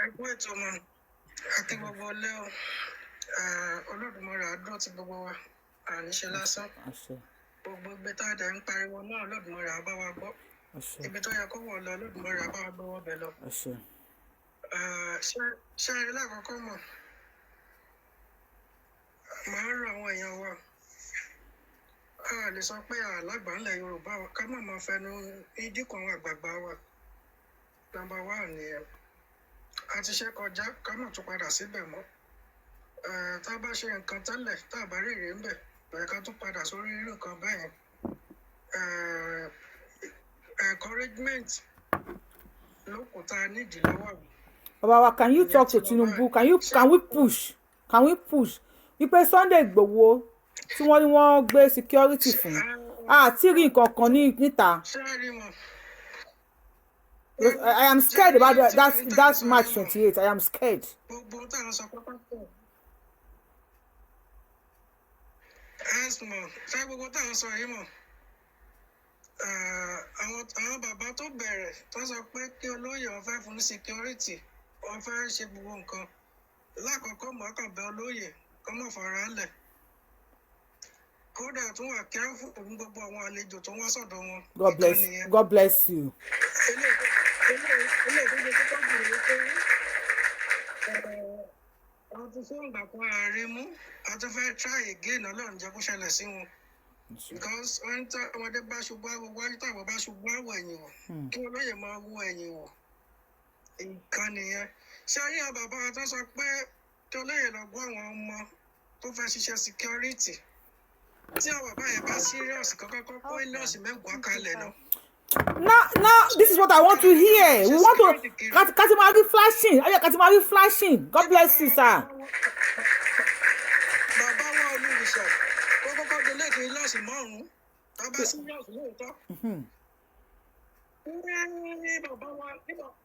ẹkú ètò mọ àti gbogbo ọlẹ́ o Olódùmarè àdúró ti gbogbo wa àníṣe lásán gbogbo ibi tá a dẹ̀ ń pariwo náà Olódùmarè àbá wa gbọ́ ibi tó yẹ kó wọ̀ lọ Olódùmarè àbá wa gbọ́wọ́ bẹ̀ lọ. ṣé ẹ lákòókò mọ̀ màá ń rọ àwọn èèyàn wa a lè sọ pé àlágbà ńlẹ̀ Yorùbá wa ká má máa fẹnu ìdínkù àwọn àgbààgbà wa nàmbà wà nìyẹn a ti ṣe kọjá ká má tún padà síbẹ̀ mọ́ tá a bá ṣe nǹkan tẹ́lẹ̀ tá a bá rí èrè ńbẹ̀ bẹ̀rẹ̀ ká tún padà sórí irú nǹkan bẹ́ẹ̀ encouragement ló kù tá a nídìí lọ́wọ́ mi. bàbá wa can you talk to Tinubu can we push wípé Sunday Igboho tí wọ́n ní wọ́n gbé security fún àti rí nǹkan kan níta. I am scared about that March 28. I am scared. yes ma ṣé gbogbo tá à ń sọ yìí mọ̀ àwọn bàbá tó bẹ̀rẹ̀ tó sọ pé kí olóyè wọn fẹ́ fún ní security wọn fẹ́ ṣe gbogbo nǹkan lákọ̀ọ́kọ́ mọ̀ kàn bẹ olóyè kọ́ mọ̀ fara lẹ̀ kódà tún wà kẹ́rùfù fún gbogbo àwọn àlejò tó wá sọ̀dọ̀ wọn. God bless you. eléyìí tó jù ní pé àwọn ti fún ìgbà kan ààrẹ mú àti fẹ́ try again ọlọ́run jẹ́ kó ṣẹlẹ̀ sí wọn. Because wọ́n tá ọmọdé bá ṣubú àwọ̀ wájú táwọn bá ṣubú àwọ̀ ẹ̀yìn wọ̀ kí olóyè máa wọ ẹ̀yìn wọ̀ nǹkan nìyẹn. Ṣé ayé àwọn bàbá wa tó sọ pé kí olóyè lọ gbọ́ àwọn ọmọ tó fẹ́ ṣiṣẹ́ security tí àwọn bàbá yẹn bá serious kọ́kọ́ kó ilọ́ọ̀sì mẹ́wàá kalẹ̀ náà. Now, this is what I want to hear. We want to Katimari flashing. Aya Katimari flashing. God bless you, sir. Bàbá wa olùrìṣà kọ́kọ́ donate ilọ́ọ̀sì márùn-ún tábà serious lóòótọ́.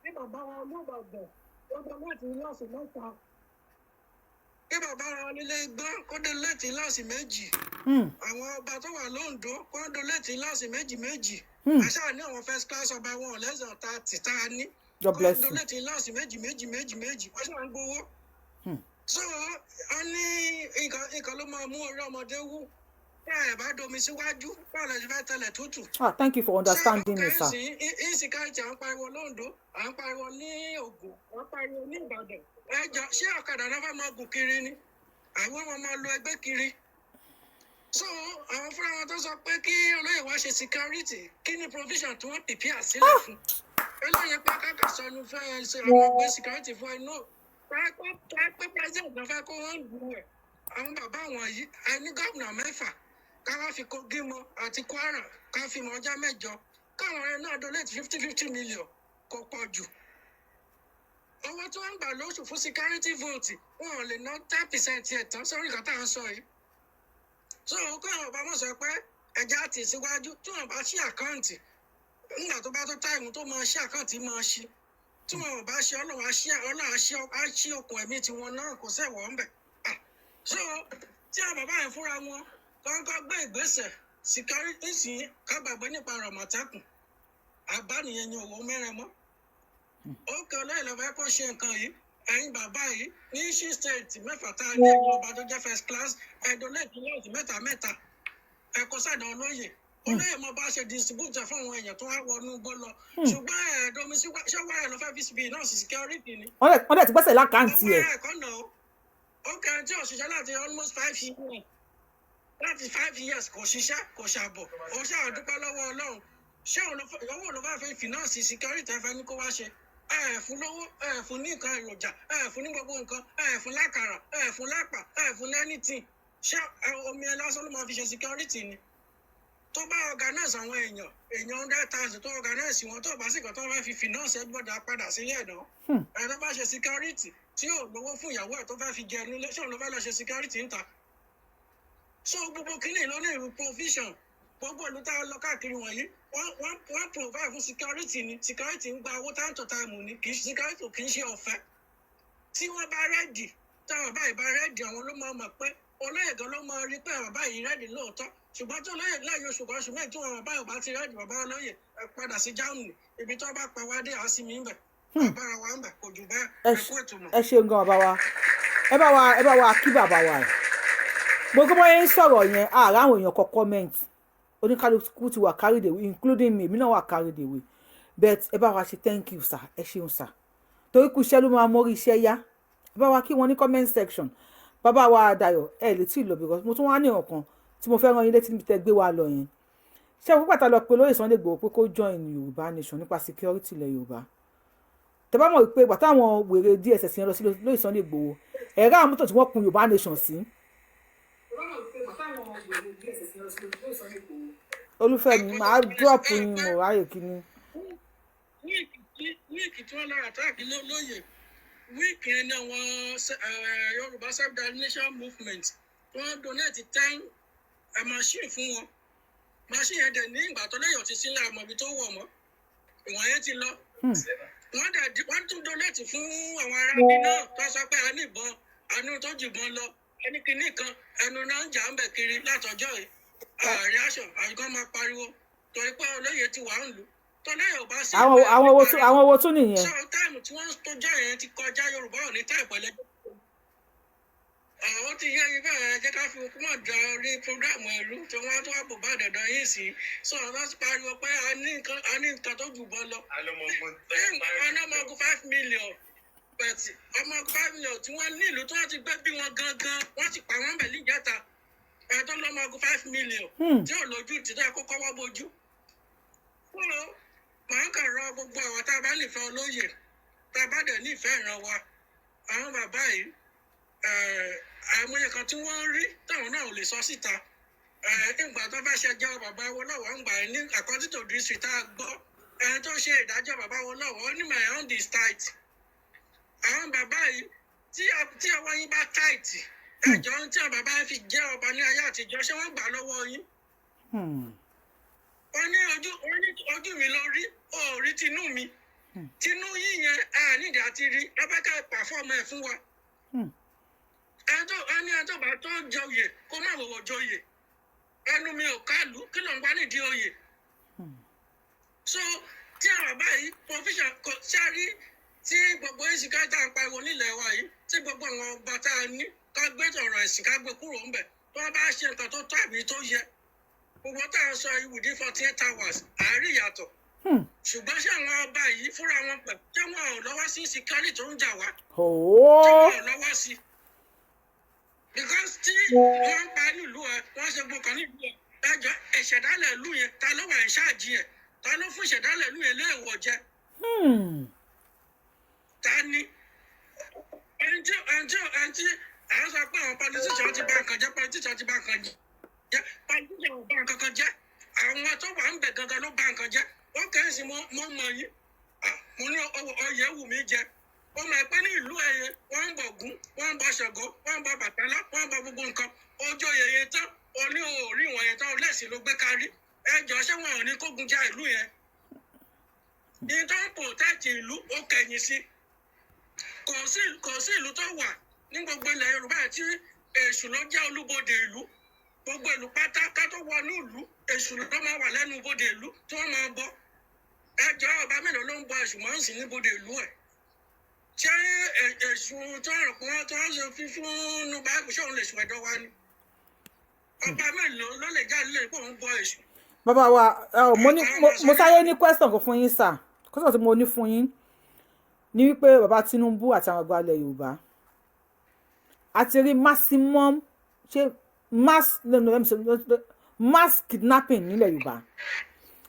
Ní bàbá wa olúbàdàn ó donate ilọ́ọ̀sì mẹ́ta. Kí bàbá wa nílé gbọ́n kó donate ilọ́ọ̀sì méjì. Àwọn ọba tó wà lóńdó kó donate ilọ́ọ̀sì méjì. Àṣà ní àwọn first class ọba wọn lẹ́sàn ta tìta ní. God bless you. Donate ilọ́ọ̀sì méjì. Wọ́n ṣe ń gbowó. So a ní nǹkan ló máa mú orí ọmọdé wú. Ẹ bá domi síwájú, báwo lè ṣe fẹ́ tẹ̀lẹ̀ tútù? Thank you for understanding me, sir. Insecurity à ń pariwo lóńdó, à ń pariwo ní Ògùn, à ń pariwo ní Ìbàdàn. Ẹjọ́ ṣé ọ̀kadà náà fẹ́ máa gùn kiri ni? Àwọn ọmọ máa lo ẹgbẹ́ kiri. So àwọn fúnra wọn tó sọ pé kí olóyè wá ṣe security, kí ni provision tí wọ́n prepare sílẹ̀ fún? Olóyè pé káàkiri sọnù fẹ́ ṣe àwọn ọgbẹ́ security fún ẹ náà. Pé president náà fẹ́ kó wọ́n dùn ẹ̀. Àwọn bàbá wọn yìí, a ní gómìnà mẹ́fà, káwá fi Kogi mọ́ àti Kwara, ká fi mọ́ ọjà mẹ́jọ. Káwọn ọ̀rẹ́ náà donate 50 million kò pọ̀ jù. Owó tí wọ́n ń gbà lóṣù fún security vote, wọn ò lè ná 10% ẹ̀ tán sórí nǹkan tá à ń sọ yìí. So kí àwọn ọba mọ̀ sọ pé ẹja ti síwájú tí wọ́n bá ṣí àkáǹtì nígbà tó bá tó táìmù tó máa ṣí àkáǹtì máa ṣí. Tí wọn ò bá ṣe ọlọ́run á ṣí okùn ẹ̀mí tiwọn náà kò sẹ́wọ̀n ń bẹ̀. So tí àwọn bàbá yẹn fúnra wọn kọ́ńkọ́ gbé ìgbésẹ̀ security sí ká gbàgbé nípa Àmọ̀tẹ́kùn àbánìyẹn ni òwò mẹ́rin mọ́. Ó kẹ́ olóyè lọ́fẹ́ kó ṣe nǹkan yìí ẹ̀yin bàbá yìí ní ṣí state mẹ́fà tá a ní ẹ̀yìn ọba tó jẹ́ first class donate lọ́ọ̀sì mẹ́ta ẹ̀kọ́ sàdán olóyè mo bá ṣe distribute fún àwọn èèyàn tó wá wọnú gbọ́ lọ ṣùgbọ́n ẹ̀ẹ́dọ́mi ṣọ́wọ́ ẹ̀ lọ fẹ́ fi síbi náà sí security ni. wọ́n dẹ̀ ti gbẹ́sẹ̀ lákàntì ẹ̀. ọwọ́ ẹ̀kọ́ náà ó kẹrin tí ò ṣiṣẹ́ láti almost 5 years láti 5 years kò ṣiṣẹ́ kò ṣàbọ̀ ó ṣáà dúpẹ́ lọ́wọ́ Ọlọ́run ṣé owó ló bá fẹ́ finance security ẹ fẹ́ ní kó wá ṣe fún lówó fún ní nǹkan èròjà fún ní gbogbo nǹkan fún lákàrà fún lápà fún anything ṣé omi ẹ lásán ló máa fi ṣe security ni. Tó bá organize àwọn èèyàn 100,000 tó organize wọn tó bá sì kàn tó fẹ́ fi finance gbọ́dọ̀ padà sílé ẹ̀dán tó bá ṣe security tí yóò gbowó fún ìyàwó ẹ̀ tó fẹ́ fi jẹ nílé ṣé òun ló fẹ́ lọ ṣe security ń ta. So gbogbo kínní ló ní irú provision gbogbo ìlú tá a lọ káàkiri wọ̀nyí wọ́n provide fún security ni security ń gba owó time to time ni security kì í ṣe ọ̀fẹ́. Tí wọ́n bá rẹ́dì táwọn báyìí bá rẹ́dì àwọn ló máa mọ̀ pé olóyè gan ló máa rí pé àwọn báyìí rẹ́dì lóòótọ́ ṣùgbọ́n tí olóyè lẹ́yìn oṣù kan ṣùgbọ́n tí wọn báyìí bá ti rẹ́dì bàbá olóyè padà sí Germany ibi tó bá pa wá dé àásìmí ń bẹ̀ agbára wa ń bẹ̀ kò jù bẹ́ẹ̀ ẹ̀kú ètò mọ̀. Ẹ ṣeun gan bàbá wa ẹ bá wa kí bàbá wa ẹ̀ gbogbo bóyá ń sọ̀rọ̀ yẹn àárá àwọn èèyàn kọ comment oníkálukú ti wà carried away including me èmi náà wà carried away but ẹ bá wa ṣe thank you sir ẹ ṣeun sir torí kú iṣẹ́ ló máa mórí iṣẹ́ yá ẹ bá wa kí wọn ní comment section bàbá wa Dayọ̀ ẹ lè tí ì lọ because mo tún wá ní ọ̀kan tí mo fẹ́ rán yín létí níbi tẹ́ gbé wa lọ yẹn ṣé àwọn pípàtà lọ pé lóye Sunday Igboho pé kó join Yorùbá nation nípa security ilẹ̀ Yorùbá tẹ́ bá mọ̀ pé bàtà àwọn wèrè DSS yẹn lọ sí lóye Sunday Igboho ẹ̀rọ àwọn mọ́tò tí wọ́n kun Yorùbá nation sí. Olúfẹ́mi máa drop yín mọ̀ ráyè kíní. wíìkì tí wọ́n lọ́ra táàkì lóye wíìkì yẹn ni àwọn Yorùbá self-determination movement wọ́n donate 10 machine fún wọn machine yẹn dẹ̀ ní ìgbà tó lẹ́yìn ọtí sílẹ̀ àmọ́ ibi tó wọ̀ mọ́ ìwọ̀n yẹn ti lọ wọ́n tún donate fún àwọn arábí náà tó sọ pé a ní ìbọn àánú tó jìbọn lọ ẹni kìíní kan ẹnu náà ń jà ń bẹ̀ kiri látọjọ́ yìí ààrẹ aṣọ àyíká máa pariwo torí pé olóyè ti wà ń lù tó lẹ́yìn ò bá sí àwọn owó tún nìyẹn. sọ táìmù tí wọ́n tó jọ yẹn ti kọjá Yorùbá ò ní táìpẹ́lẹ́ àwọn ti yẹ ibẹ̀ ẹ jẹ́ ká fi okú mọ̀ da orí programu ẹ̀rú tí wọ́n tó wà bò bá dandan yìí sí sọ wọ́n ti pariwo pé a ní nǹkan tó jù bọ́ lọ. ọlọ́mọgún 5 million pẹ̀tì ọmọ 5 million tí wọ́n ní ìlú tí wọ́n ti gbé bí wọn gangan wọ́n ti pa wọ́n bẹ̀ níjàta ẹ̀ tó lọ́mọgún 5 million tí ò lójú tí tó kọ́kọ́ wọ́ bójú. fúnra màá kàn rọ gbogbo àwọn tá a bá nífẹ̀ẹ́ olóyè tá a bá dẹ̀ nífẹ̀ẹ́ ìran wa àwọn bàbá yìí àìmọye kan tí wọ́n rí táwọn náà ò lè sọ síta nígbà tó bá ṣe jẹ́ bàbá wọn lọ́wọ́ ń gbà ní according to district tá a gbọ́ ẹni tó ṣe ìdájọ́ bàbá wọn lọ́wọ́ ní my own is tight àwọn bàbá yìí tí ọwọ́ yín bá tight ẹjọ́ tí àwọn bàbá yín fi jẹ́ ọba ní ayé àtijọ́ ṣé wọ́n gbà lọ́wọ́ yín. wọ́n ní ojú mi ló rí òòrí tinú mi tinú yín yẹn àníìdí àti rí lọ́bẹ̀ká pàfọ́ọ̀mù ẹ̀ fún wa. ẹni ẹjọ́ bá tó joyè kó má wọ̀wọ̀ joyè ẹnu mi ò kálù kí ló ń wá nídìí oyè. so tí àwọn bàbá yìí provision kò sáré tí gbogbo ìsìnká tá à ń pariwo nílẹ̀ wa yìí tí gbogbo àwọn ọba tá a ní ká gbé ọ̀rọ̀ ẹ̀sìn ká gbé kúrò ńbẹ̀ tí wọ́n bá ṣe nǹkan tó tó àbí tó yẹ gbogbo tá à ń sọ yìí within 48 hours àárí ìyàtọ̀. ṣùgbọ́n ṣé àwọn ọba yìí fúnra wọn pẹ̀ tí wọn ò lọ́wọ́ sí security tó ń jà wá tí wọn ò lọ́wọ́ sí. because tí wọ́n ń pa nílùú ẹ wọ́n ṣe gbọ́kàn nílùú ẹ ẹjọ́ ìṣẹ̀dálẹ̀ ìlú yẹn ta ló wà ń ṣáàjì ẹ̀ ta ló fún ìṣẹ̀dálẹ̀ ìlú yẹn léèwọ̀ jẹ. ta ni ẹnjí à ń sọ pé àwọn politician ti bà nǹkan jẹ́ politician ti bà nǹkan jẹ́ politician ò bà nǹkan kan jẹ́ àwọn tó wà ń bẹ̀ gangan ló bà nǹkan jẹ́ wọ́n kẹ́ ẹ̀ sí mo mọ̀ yín mo ní oyè wù mí jẹ ó mọ̀ pé ní ìlú ẹ̀yẹ wọ́n ń bọ̀ Ògún wọ́n ń bọ̀ Ṣàngó wọ́n ń bọ̀ Bàtálá wọ́n ń bọ̀ gbogbo nǹkan ojú oyè yẹn tán oní orí wọn yẹn tán lẹ́sìn ló gbé kárí ẹjọ́ ṣé wọn ò ní kógun já ìlú yẹn ní tó ń protect ìlú ó kẹ̀yìn sí kò sí ìlú tó wà ní gbogbo ilẹ̀ Yorùbá tí èṣù ló jẹ́ olúbodè ìlú gbogbo ìlú pátá ká tó wọnú ìlú èṣù ló máa wà lẹ́nu bodè ìlú tí wọ́n máa bọ ẹjọ́ ọba mélòó ló ń bọ èṣù máa ń sìn ní bodè ìlú ẹ̀ ṣé èṣù tó rò pé wọ́n tó ń ṣe fífún nu báyìí ṣé òun lè ṣù ẹ̀dọ́ wa ni ọba mélòó ló lè jáde lè pé òun bọ èṣù. bàbá wa mo sáré ní question kan fún yín sà question tí mo ní fún yín ní wípé bàbá Tinubu àti àwọn àgbà ilẹ̀ Yorùbá àti rí maximum ṣe mass kidnapping nílẹ̀ Yorùbá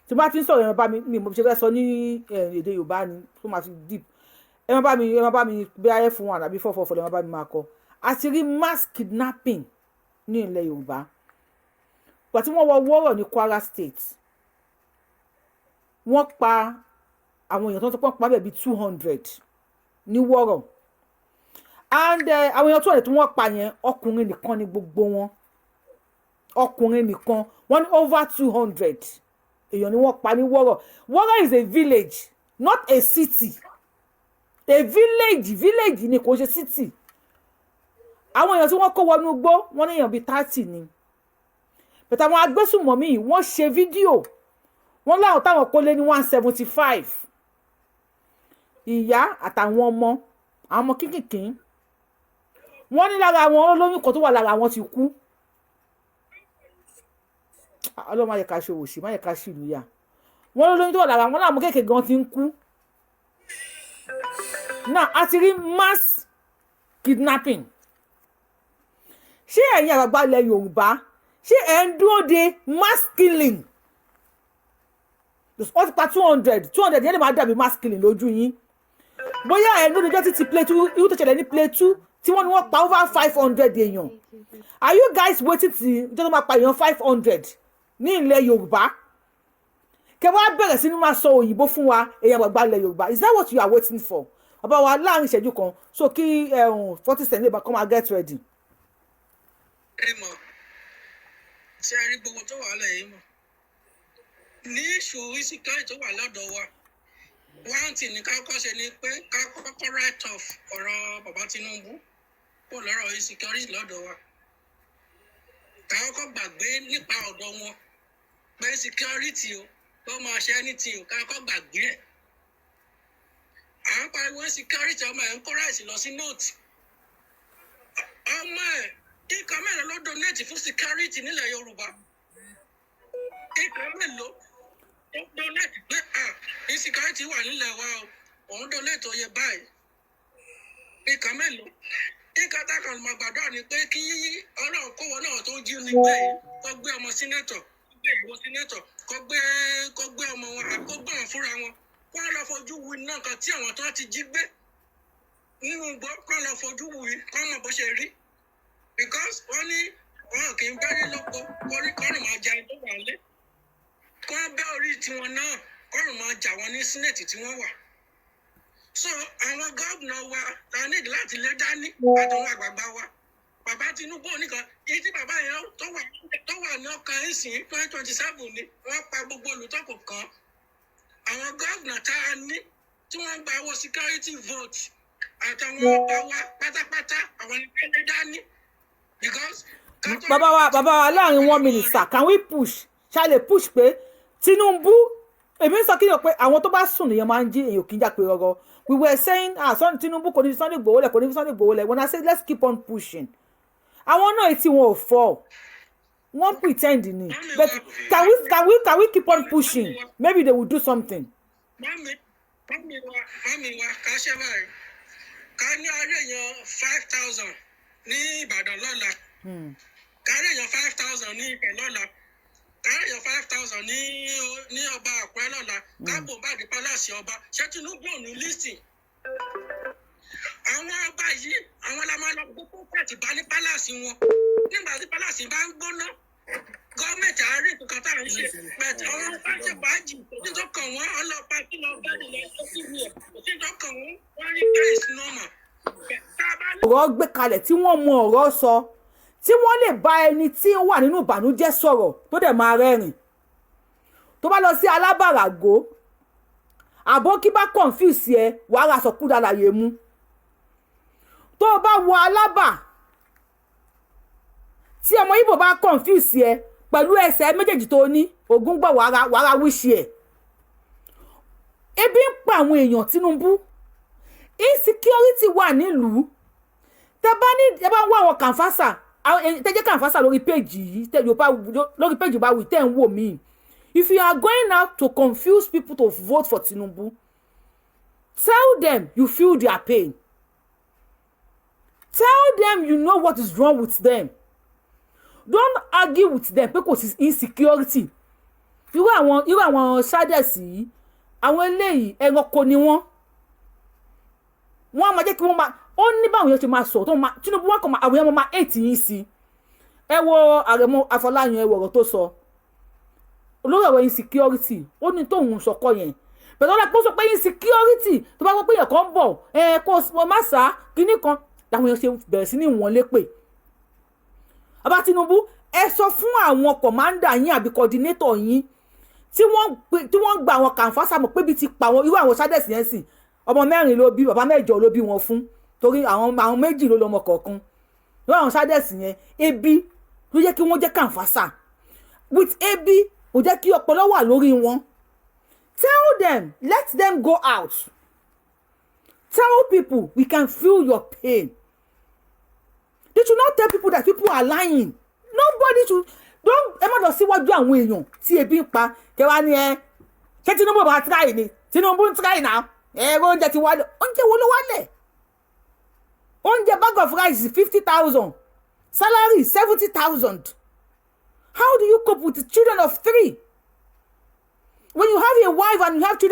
tí bá ti ń sọ̀rọ̀ ẹ máa bá mi mo ṣe fẹ́ sọ ní èdè Yorùbá ni tó máa fi deep ẹ máa bá mi bí ayé fún wa àbí fọ́fọ́fọ́ ẹ máa bá mi máa kọ àti rí mass kidnapping ní ilẹ̀ Yorùbá ìgbà tí wọ́n wọ wọ́rọ̀ ní Kwara State wọ́n pa àwọn èèyàn tó ń tọ́pọ̀ pa bẹ́ẹ̀ bí 200 ní wọ́rọ̀ and àwọn èèyàn 200 tí wọ́n pa yẹn ọkùnrin nìkan ni gbogbo wọn ọkùnrin nìkan wọ́n ní over 200 èèyàn ni wọ́n pa ní wọ́rọ̀ wọ́rọ̀ is a village not a city a village ni kò ṣe city àwọn èèyàn tí wọ́n kó wọnú igbó wọ́n ní èèyàn bíi 30 ni bẹ̀tẹ̀ àwọn agbésùmọ̀mí yìí wọ́n ṣe fídíò wọ́n láwọn táwọn kó lé ní 175 ìyá àtàwọn ọmọ àwọn ọmọ kíkìkín wọ́n ní lára àwọn olóyún kan tó wà lára àwọn ti kú ọlọ́run má yẹ ká ṣe òṣì má yẹ ká ṣì lùyà wọ́n lóyún tó wà lára àwọn láwọn kéèké gan ti ń kú náà a ti rí mass kidnapping ṣé ẹ̀yin àgbàgbà ilẹ̀ Yorùbá ṣé ẹ̀ ń dúró de mass killing wọ́n ti pa 200 yẹn lè máa dàbí mass killing lójú yín bóyá ẹ̀ ló dejọ́ títí Plateau irú tó ṣẹlẹ̀ ní Plateau tí wọ́n ní wọ́n pa over 500 èèyàn are you guys waiting tí ìjọba tó máa pa èèyàn 500 ní ilẹ̀ Yorùbá kẹ wá bẹ̀rẹ̀ sí ní máa sọ òyìnbó fún wa èèyàn àgbàgbà ilẹ̀ Yorùbá is that what you are waiting for ọba wa láàrin ìṣẹ́jú kan so kí 40 cent lè bá kọ́ máa get ready. ẹ mọ̀ ṣé a rí gbogbo tó wà lẹ́yìn mọ̀ ní ìṣòro ìsìnkáì tó wà lọ́dọ̀ wa wọ́n ti ní ká kọ́ ṣe ni pé ká kọ́kọ́ write off ọ̀rọ̀ bàbá Tinubu kó lọ́rọ̀ insecurity lọ́dọ̀ wa kọ́kọ́ gbàgbé nípa ọ̀dọ̀ wọn pé security o ló máa ṣe anything o ká kọ́ gbàgbé ẹ̀. À ń pariwo security ọmọ ẹ̀ ń kó ráìsì lọ sí nóòtì. Ọmọ ẹ̀ nǹkan mélòó ló donate fún security nílẹ̀ Yorùbá? Nǹkan mélòó ló donate pé insecurity wà nílẹ̀ wa o, òun donate oyè báyìí? Nǹkan mélòó? Nǹkan tákan máa gbàdúrà ni pé kí Ọlọ́run kó wọn náà tó jí ní gbé yìí kó gbé ọmọ sínétọ̀, gbé ìwọ sínétọ̀, kó gbé ọmọ wọn àbí kó gbé wọn fúnra wọn. Kó lọ fojú wu iná kan tí àwọn tó ti jí gbé nínú igbó, kó lọ fojú wu kó mọ̀ bó ṣe rí. Because wọ́n ní wọn kì í bẹ́rí lóko kórí kọ́rùn máa jà tó wà lé. Kó bẹ́ orí tiwọn náà kọ́rùn máa jà wọn ní sínẹ̀tì tí wọ́n wà. So àwọn gómìnà wa la nídìí láti lé dání àtàwọn àgbààgbà wa. Bàbá Tinubu nìkan èyí tí bàbá yẹn tó wà ní ọkàn ìsìn 2027 ni wọ́n pa gbogbo olùtọ́kù kan. Àwọn gómìnà tá a ní tí wọ́n gba owó security vote àtàwọn ọba wa pátápátá àwọn ẹgbẹ́ lé dání. Because bàbá wa láàrin 1 minute sir, can we push? Ṣá lè push pé Tinubu èmi sọ kí ni pé àwọn tó bá sùn nìyẹn máa ń jí èyàn kì í jà pé rọrọ. We were saying Tinubu kò ní fi Sunday Igboho lẹ̀, kò ní fi Sunday Igboho lẹ̀. When I say let's keep on pushing, àwọn náà tí wọn ò fọ́ wọ́n pretend ni, but can we keep on pushing? Maybe they will do something. Mami wa ká ṣe báyìí ká ní ọ̀rẹ́ èèyàn 5,000 ní Ìbàdàn lọ́la, ká rí èèyàn 5,000 ní Ifẹ̀ lọ́la, ká rí èèyàn 5,000 ní ọba Àkúrẹ́ lọ́la, ká bò bá di pálásì ọba. Ṣé Tinubu ò ní lísìn? Àwọn ọba yìí àwọn la máa lọ gbogbo pàtì bá ní pálásì wọn. Nígbà tí pálásì bá ń gbóná, gọ́ọ̀mẹ̀ntì àárín nǹkan tá à ń ṣe bẹ̀tẹ̀ àwọn ọba ṣe báàjì òtí tó kàn wọ́n ọlọ́pàá tí lọ gbẹ́dì lọ sí ìwé ẹ̀ òtí tó kàn wọ́n rí place normal. Ọ̀rọ̀ gbé kalẹ̀ tí wọ́n mọ ọ̀rọ̀ sọ, tí wọ́n lè bá ẹni tí ó wà nínú ìbànújẹ́ sọ̀rọ̀ tó dẹ̀ máa rẹ́rìn. Tó bá lọ sí alábàràgó àbókí bá confuse ẹ wàá sọ kú dàlàyé mú. Tó bá wọ alábà tí ọmọ Ìgbò bá confuse ẹ pẹ̀lú ẹsẹ̀ méjèèjì tó ní ogun gbọ́ wàrà wíṣì ẹ̀. Ebi ń pa àwọn èèyàn Tinubu, insecurity wà nílùú. Tẹ bá wọ àwọn kànfàsà tẹ́jẹ́ kànfàsà lórí péjì yìí lórí péjì bá wì tẹ́ ń wò mí. If you are going out to confuse people to vote for Tinubu, tell them you feel their pain. Tell them you know what is wrong with them. Don't argue with them because it's insecurity. Irú àwọn ṣádẹ̀sì yìí, àwọn eléyìí ẹranko ni wọ́n. Wọ́n máa jẹ́ kí wọ́n máa ó ní báwọn yẹn ṣe máa sọ tó máa Tinubu wọn kò máa àwọn yẹn máa 8 yín sí. Ẹ wo Àrẹ̀mọ Afọláyan ẹ wo ọ̀rọ̀ tó sọ. Olórí ọ̀rọ̀ insecurity ó ní tóun sọkọ yẹn. Bẹ̀rẹ̀ ọ̀la pé ó sọ pé insecurity tó bá gbọ́ pé yẹn kan bọ̀ kó má sá kíní kan làwọn yẹn ṣe bẹ̀rẹ̀ sí ní wọ́n lépè. Bàbá Tinubu ẹ sọ fún àwọn commander yín àbí coordinator yín tí wọ́n gba àwọn kànfàsà mọ̀ pé bí ti pa àwọn irú àwọn ṣádẹ̀sì yẹn sì ọmọ 4 ló bí bàbá 8 ló bí wọn fún torí àwọn 2 ló lọ́mọ kọ̀ọ̀kan. Irú àwọn ṣádẹ̀sì yẹn ebi ló jẹ́ kí wọ́n jẹ́ kànfàsà. With ebi ó jẹ́ kí ọpọlọ wà lórí wọn. Tell them, let them go out. Tell people we can feel your pain. They should not tell people that people are lying. Nobody should. Don't ẹ má lọ síwájú àwọn èèyàn tí ebi ń pa kẹwàá ni ṣé Tinubu bá try ni Tinubu ń try now oúnjẹ ti wálẹ̀ oúnjẹ wo ló wálẹ̀ oúnjẹ bag of rice 50,000 salary 70,000. How do you cope with the children of 3? When you have a wife and you have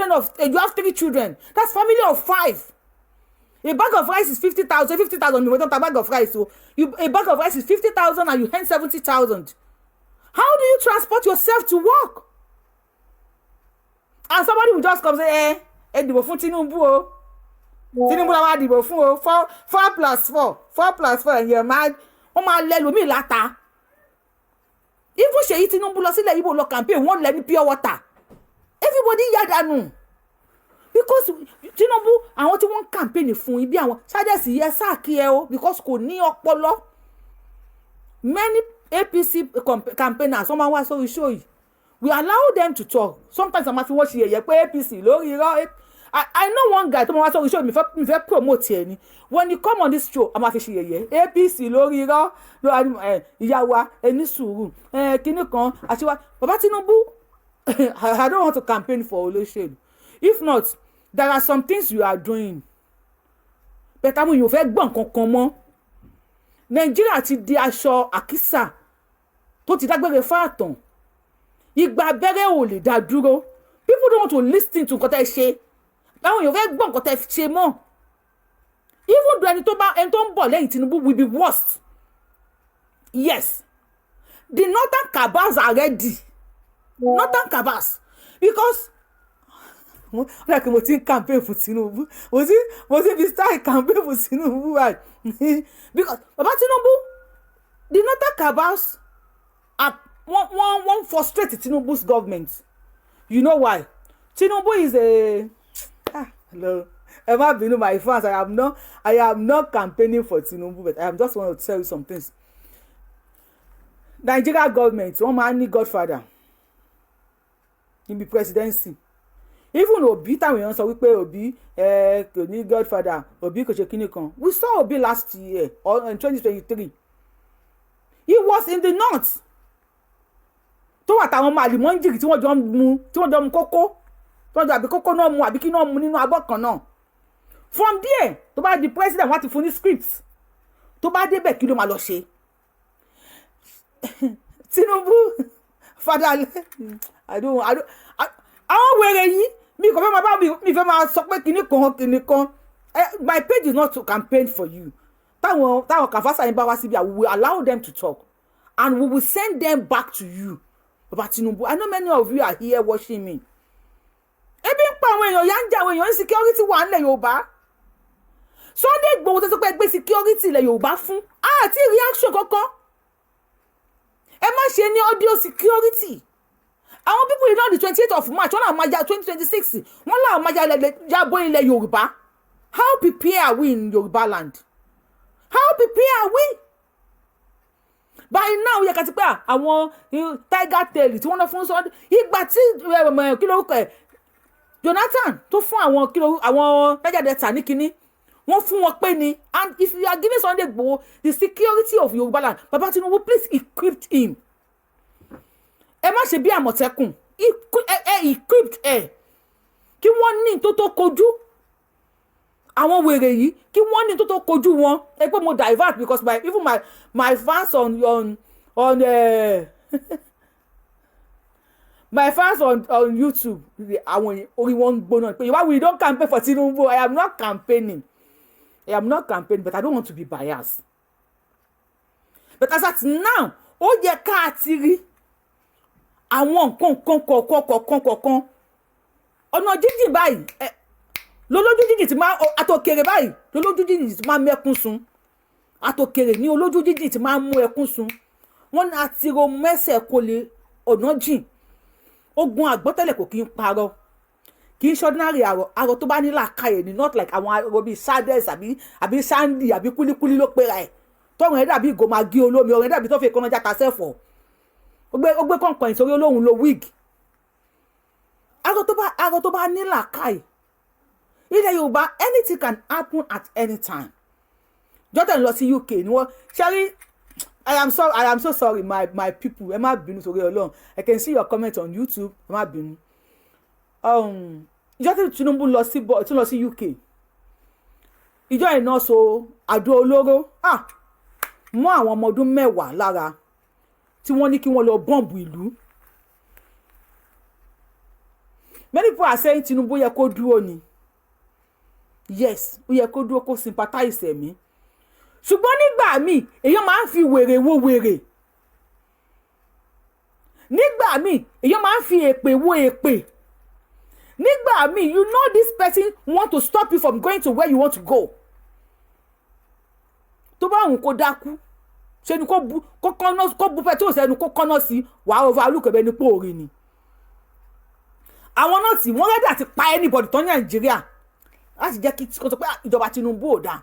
you have 3 children, that's family of 5. A bag of rice is 50,000. 50,000. We don't have a bag of rice. So a bag of rice is 50,000 and you earn 70,000. How do you transport yourself to work? And somebody will just come say, dìbò fún Tinubu o. Tinubu la wá dìbò fún o. 4 plus 4. 4 plus 4 and you're mad. Wọ́n máa lẹ lómi láta. Even Ṣèyí Tinubu lọ sílẹ̀ Ìgbò lọ campaign wọ́n lẹ ní pure water. Everybody yà dànù. Because Tinubu àwọn tí wọ́n campaign fún ibi àwọn ṣádẹ́sì yẹ sáàkì ẹ o because kò ní ọpọlọ. APC campaigners wọ́n máa wá sórí show yìí, we allow them to talk. Sometimes I'm fi wọ́n ṣe yẹ̀yẹ́ pé APC lórí irọ́. I know one guy tó máa wá sórí show mi fẹ́ promote ẹ̀ ni. When you come on this show, I'm fi ṣe yẹ̀yẹ́ APC lórí irọ́ ìyá wa ẹni sùúrù kíní kan àti wa Baba Tinubu. I don't want to campaign for olóṣèlú. If not, there are some things you are doing. But àwọn èèyàn fẹ́ gbọ́ nǹkan kan mọ́. Nàìjíríà ti di aṣọ àkísà tó ti dágbére fáàtàn. Ìgbà abẹ́rẹ́ ò lè dá dúró. People don't want to listen to nǹkan tẹ́ ṣe. Àwọn èèyàn fẹ́ gbọ́ nǹkan tẹ́ ṣe mọ́. Even though ẹni tó ń bọ̀ lẹ́yìn Tinubu will be worst. Yes. The northern cabals are ready. Northern cabals. Because like mo ti campaign for Tinubu. Mo ti start campaign for Tinubu right? Because Baba Tinubu, the northern cabals are one frustrate Tinubu's government. You know why? Tinubu is a hello. Emma Binu, my fans, I am not campaigning for Tinubu, but I am just want to tell you some things. Nigeria government, one man need godfather in the presidency. Even Obi, time we sọ wípé Obi kò ní godfather, Obi kò ṣe kíní kan. We saw Obi last year or in 2023. He was in the north. Tó wà táwọn màlìmọ́njìrì tí wọ́n jọ mu kókó. Tí wọ́n jọ àbí kókó náà mu àbí kí náà mu nínú abọ́ kan náà. From there, tó bá di president wọ́n ti fún ní script. Tó bá débẹ̀ kí ló máa lọ ṣe. Tinubu, father, I don't. Àwọn wèrè yìí mi kò fẹ́ máa bá mi fẹ́ máa sọ pé kíní kan. My page is not to campaign for you. Táwọn kàfásà yín bá wá síbi, we will allow them to talk and we will send them back to you. Baba Tinubu, I know many of you are here watching me. Ebi ń pa àwọn èèyàn yá ń jà àwọn èèyàn insecurity wà nílẹ̀ Yorùbá. Sunday Igboho tó sọ pé ẹgbẹ́ security ilẹ̀ Yorùbá fún. Àti reaction kankan. Ẹ má ṣe ní audio security. Àwọn people in on the 28th of March, wọ́n là máa ja 2026. Wọ́n là máa jábọ́ ilẹ̀ Yorùbá. How prepare are we in Yorùbá land? How prepare are we? By now, we can say àwọn tiger tail tí wọ́n lọ fún Sunday. Ìgbà tí kí ló kọ Jonathan tó fún àwọn Niger Delta ní kíní. Wọ́n fún wọn pé ni. And if you are giving Sunday Igboho the security of Yorùbá land, Baba Tinubu, please equip him. Ẹ má ṣe bí Àmọ̀tẹ́kùn. Equipped ẹ. Kí wọ́n ní tó kojú. Àwọn wèrè yìí kí wọ́n ní tó kojú wọn. Ẹ pé mo divert because even my fans on my fans on YouTube, àwọn orí wọn gbóná pé why we don't campaign for Tinubu. I am not campaigning, but I don't want to be biased. But as at now, ó yẹ ká ti rí àwọn nǹkan kọ̀ọ̀kan ọ̀nà jíjìn báyìí lólójú jíjìn ti máa àtòkèrè báyìí lólójú jíjìn ti máa mẹ́kún sun àtòkèrè ní olójú jíjìn ti máa mú ẹkún sun wọ́n ní àtìrò mẹ́sẹ̀ kò lè ọ̀nà jìn ogun àgbọ́tẹ̀lẹ̀ kò kí ń parọ́ kì í ṣọ́dínárì àrò tó bá ní làákàyè ni not like àwọn àrò bíi sardines àbí sandy àbí kúlíkúlí ló pera ẹ̀ tọ́run ẹ̀ dàbí gòmágí olómi ọ̀run ẹ̀ dàbí tó fi kọ́nà játa sẹ́fọ̀ọ́ ó gbé kọ̀ǹkọ̀ ìsórí olóhùn lo wig àrò tó bá ní làákàyè ilẹ̀ Yorùbá anything can happen at any time jọ́tẹ̀ ń lọ sí UK ni wọ́n ṣẹ́rí I am so sorry my people ẹ má bínú sórí Ọlọ́run I can see your comment on YouTube ẹ má bínú ìjọ́tẹ̀ Tinubu tún lọ sí UK ìjọ iná so àdó olóró mọ́ àwọn ọmọ ọdún 10 lára tí wọ́n ní kí wọ́n lọ bọ́ǹbù ìlú. Many people are saying Tinubu yẹ kó dúró ni. Yes, ó yẹ kó dúró kó sympathize ẹ̀mí. Ṣùgbọ́n nígbà míì èèyàn máa ń fi wèrè wo wèrè. Nígbà míì èèyàn máa ń fi èpè wo èpè. Nígbà míì you know this person want to stop you from going to where you want to go. Tó bá òun kó dákú ṣe ni kó bu petrol sẹ́nu kó kọ́nà sí wàá overlook ẹ̀bẹ̀ ní pòórí ni. Àwọn náà tí wọ́n rẹ́dí àti pa anybody tó ní Nàìjíríà láti jẹ́ kí kó sọ pé ìjọba Tinubu ò dáa.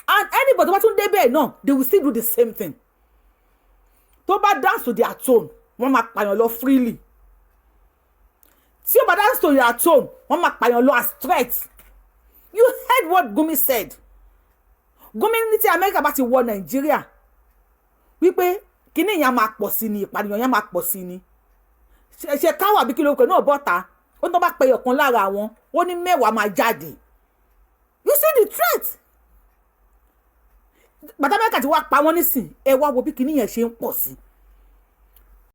And anybody tó bá tún débẹ̀ náà they will still do the same thing. tó bá dance to their tone wọ́n máa pààyàn lọ freely. Tí ó bá dance to their tone wọ́n máa pààyàn lọ as threat. You heard what Gumi said. Gumi ní tí Amẹ́ríkà bá ti wọ Nàìjíríà wípé kíní yẹn máa pọ̀ sí ni, ìpànìyàn yẹn máa pọ̀ sí ni. Ṣe káwọ́ àbí kí ló kẹ́ náà bọ́ta ó ní tó bá pe ọ̀kan lára wọn ó ní 10 máa jáde. You see the threat. Bàtà Amẹ́ríkà ti wá pa wọ́n nísìn ẹ wá wo bí kíní yẹn ṣe ń pọ̀ sí.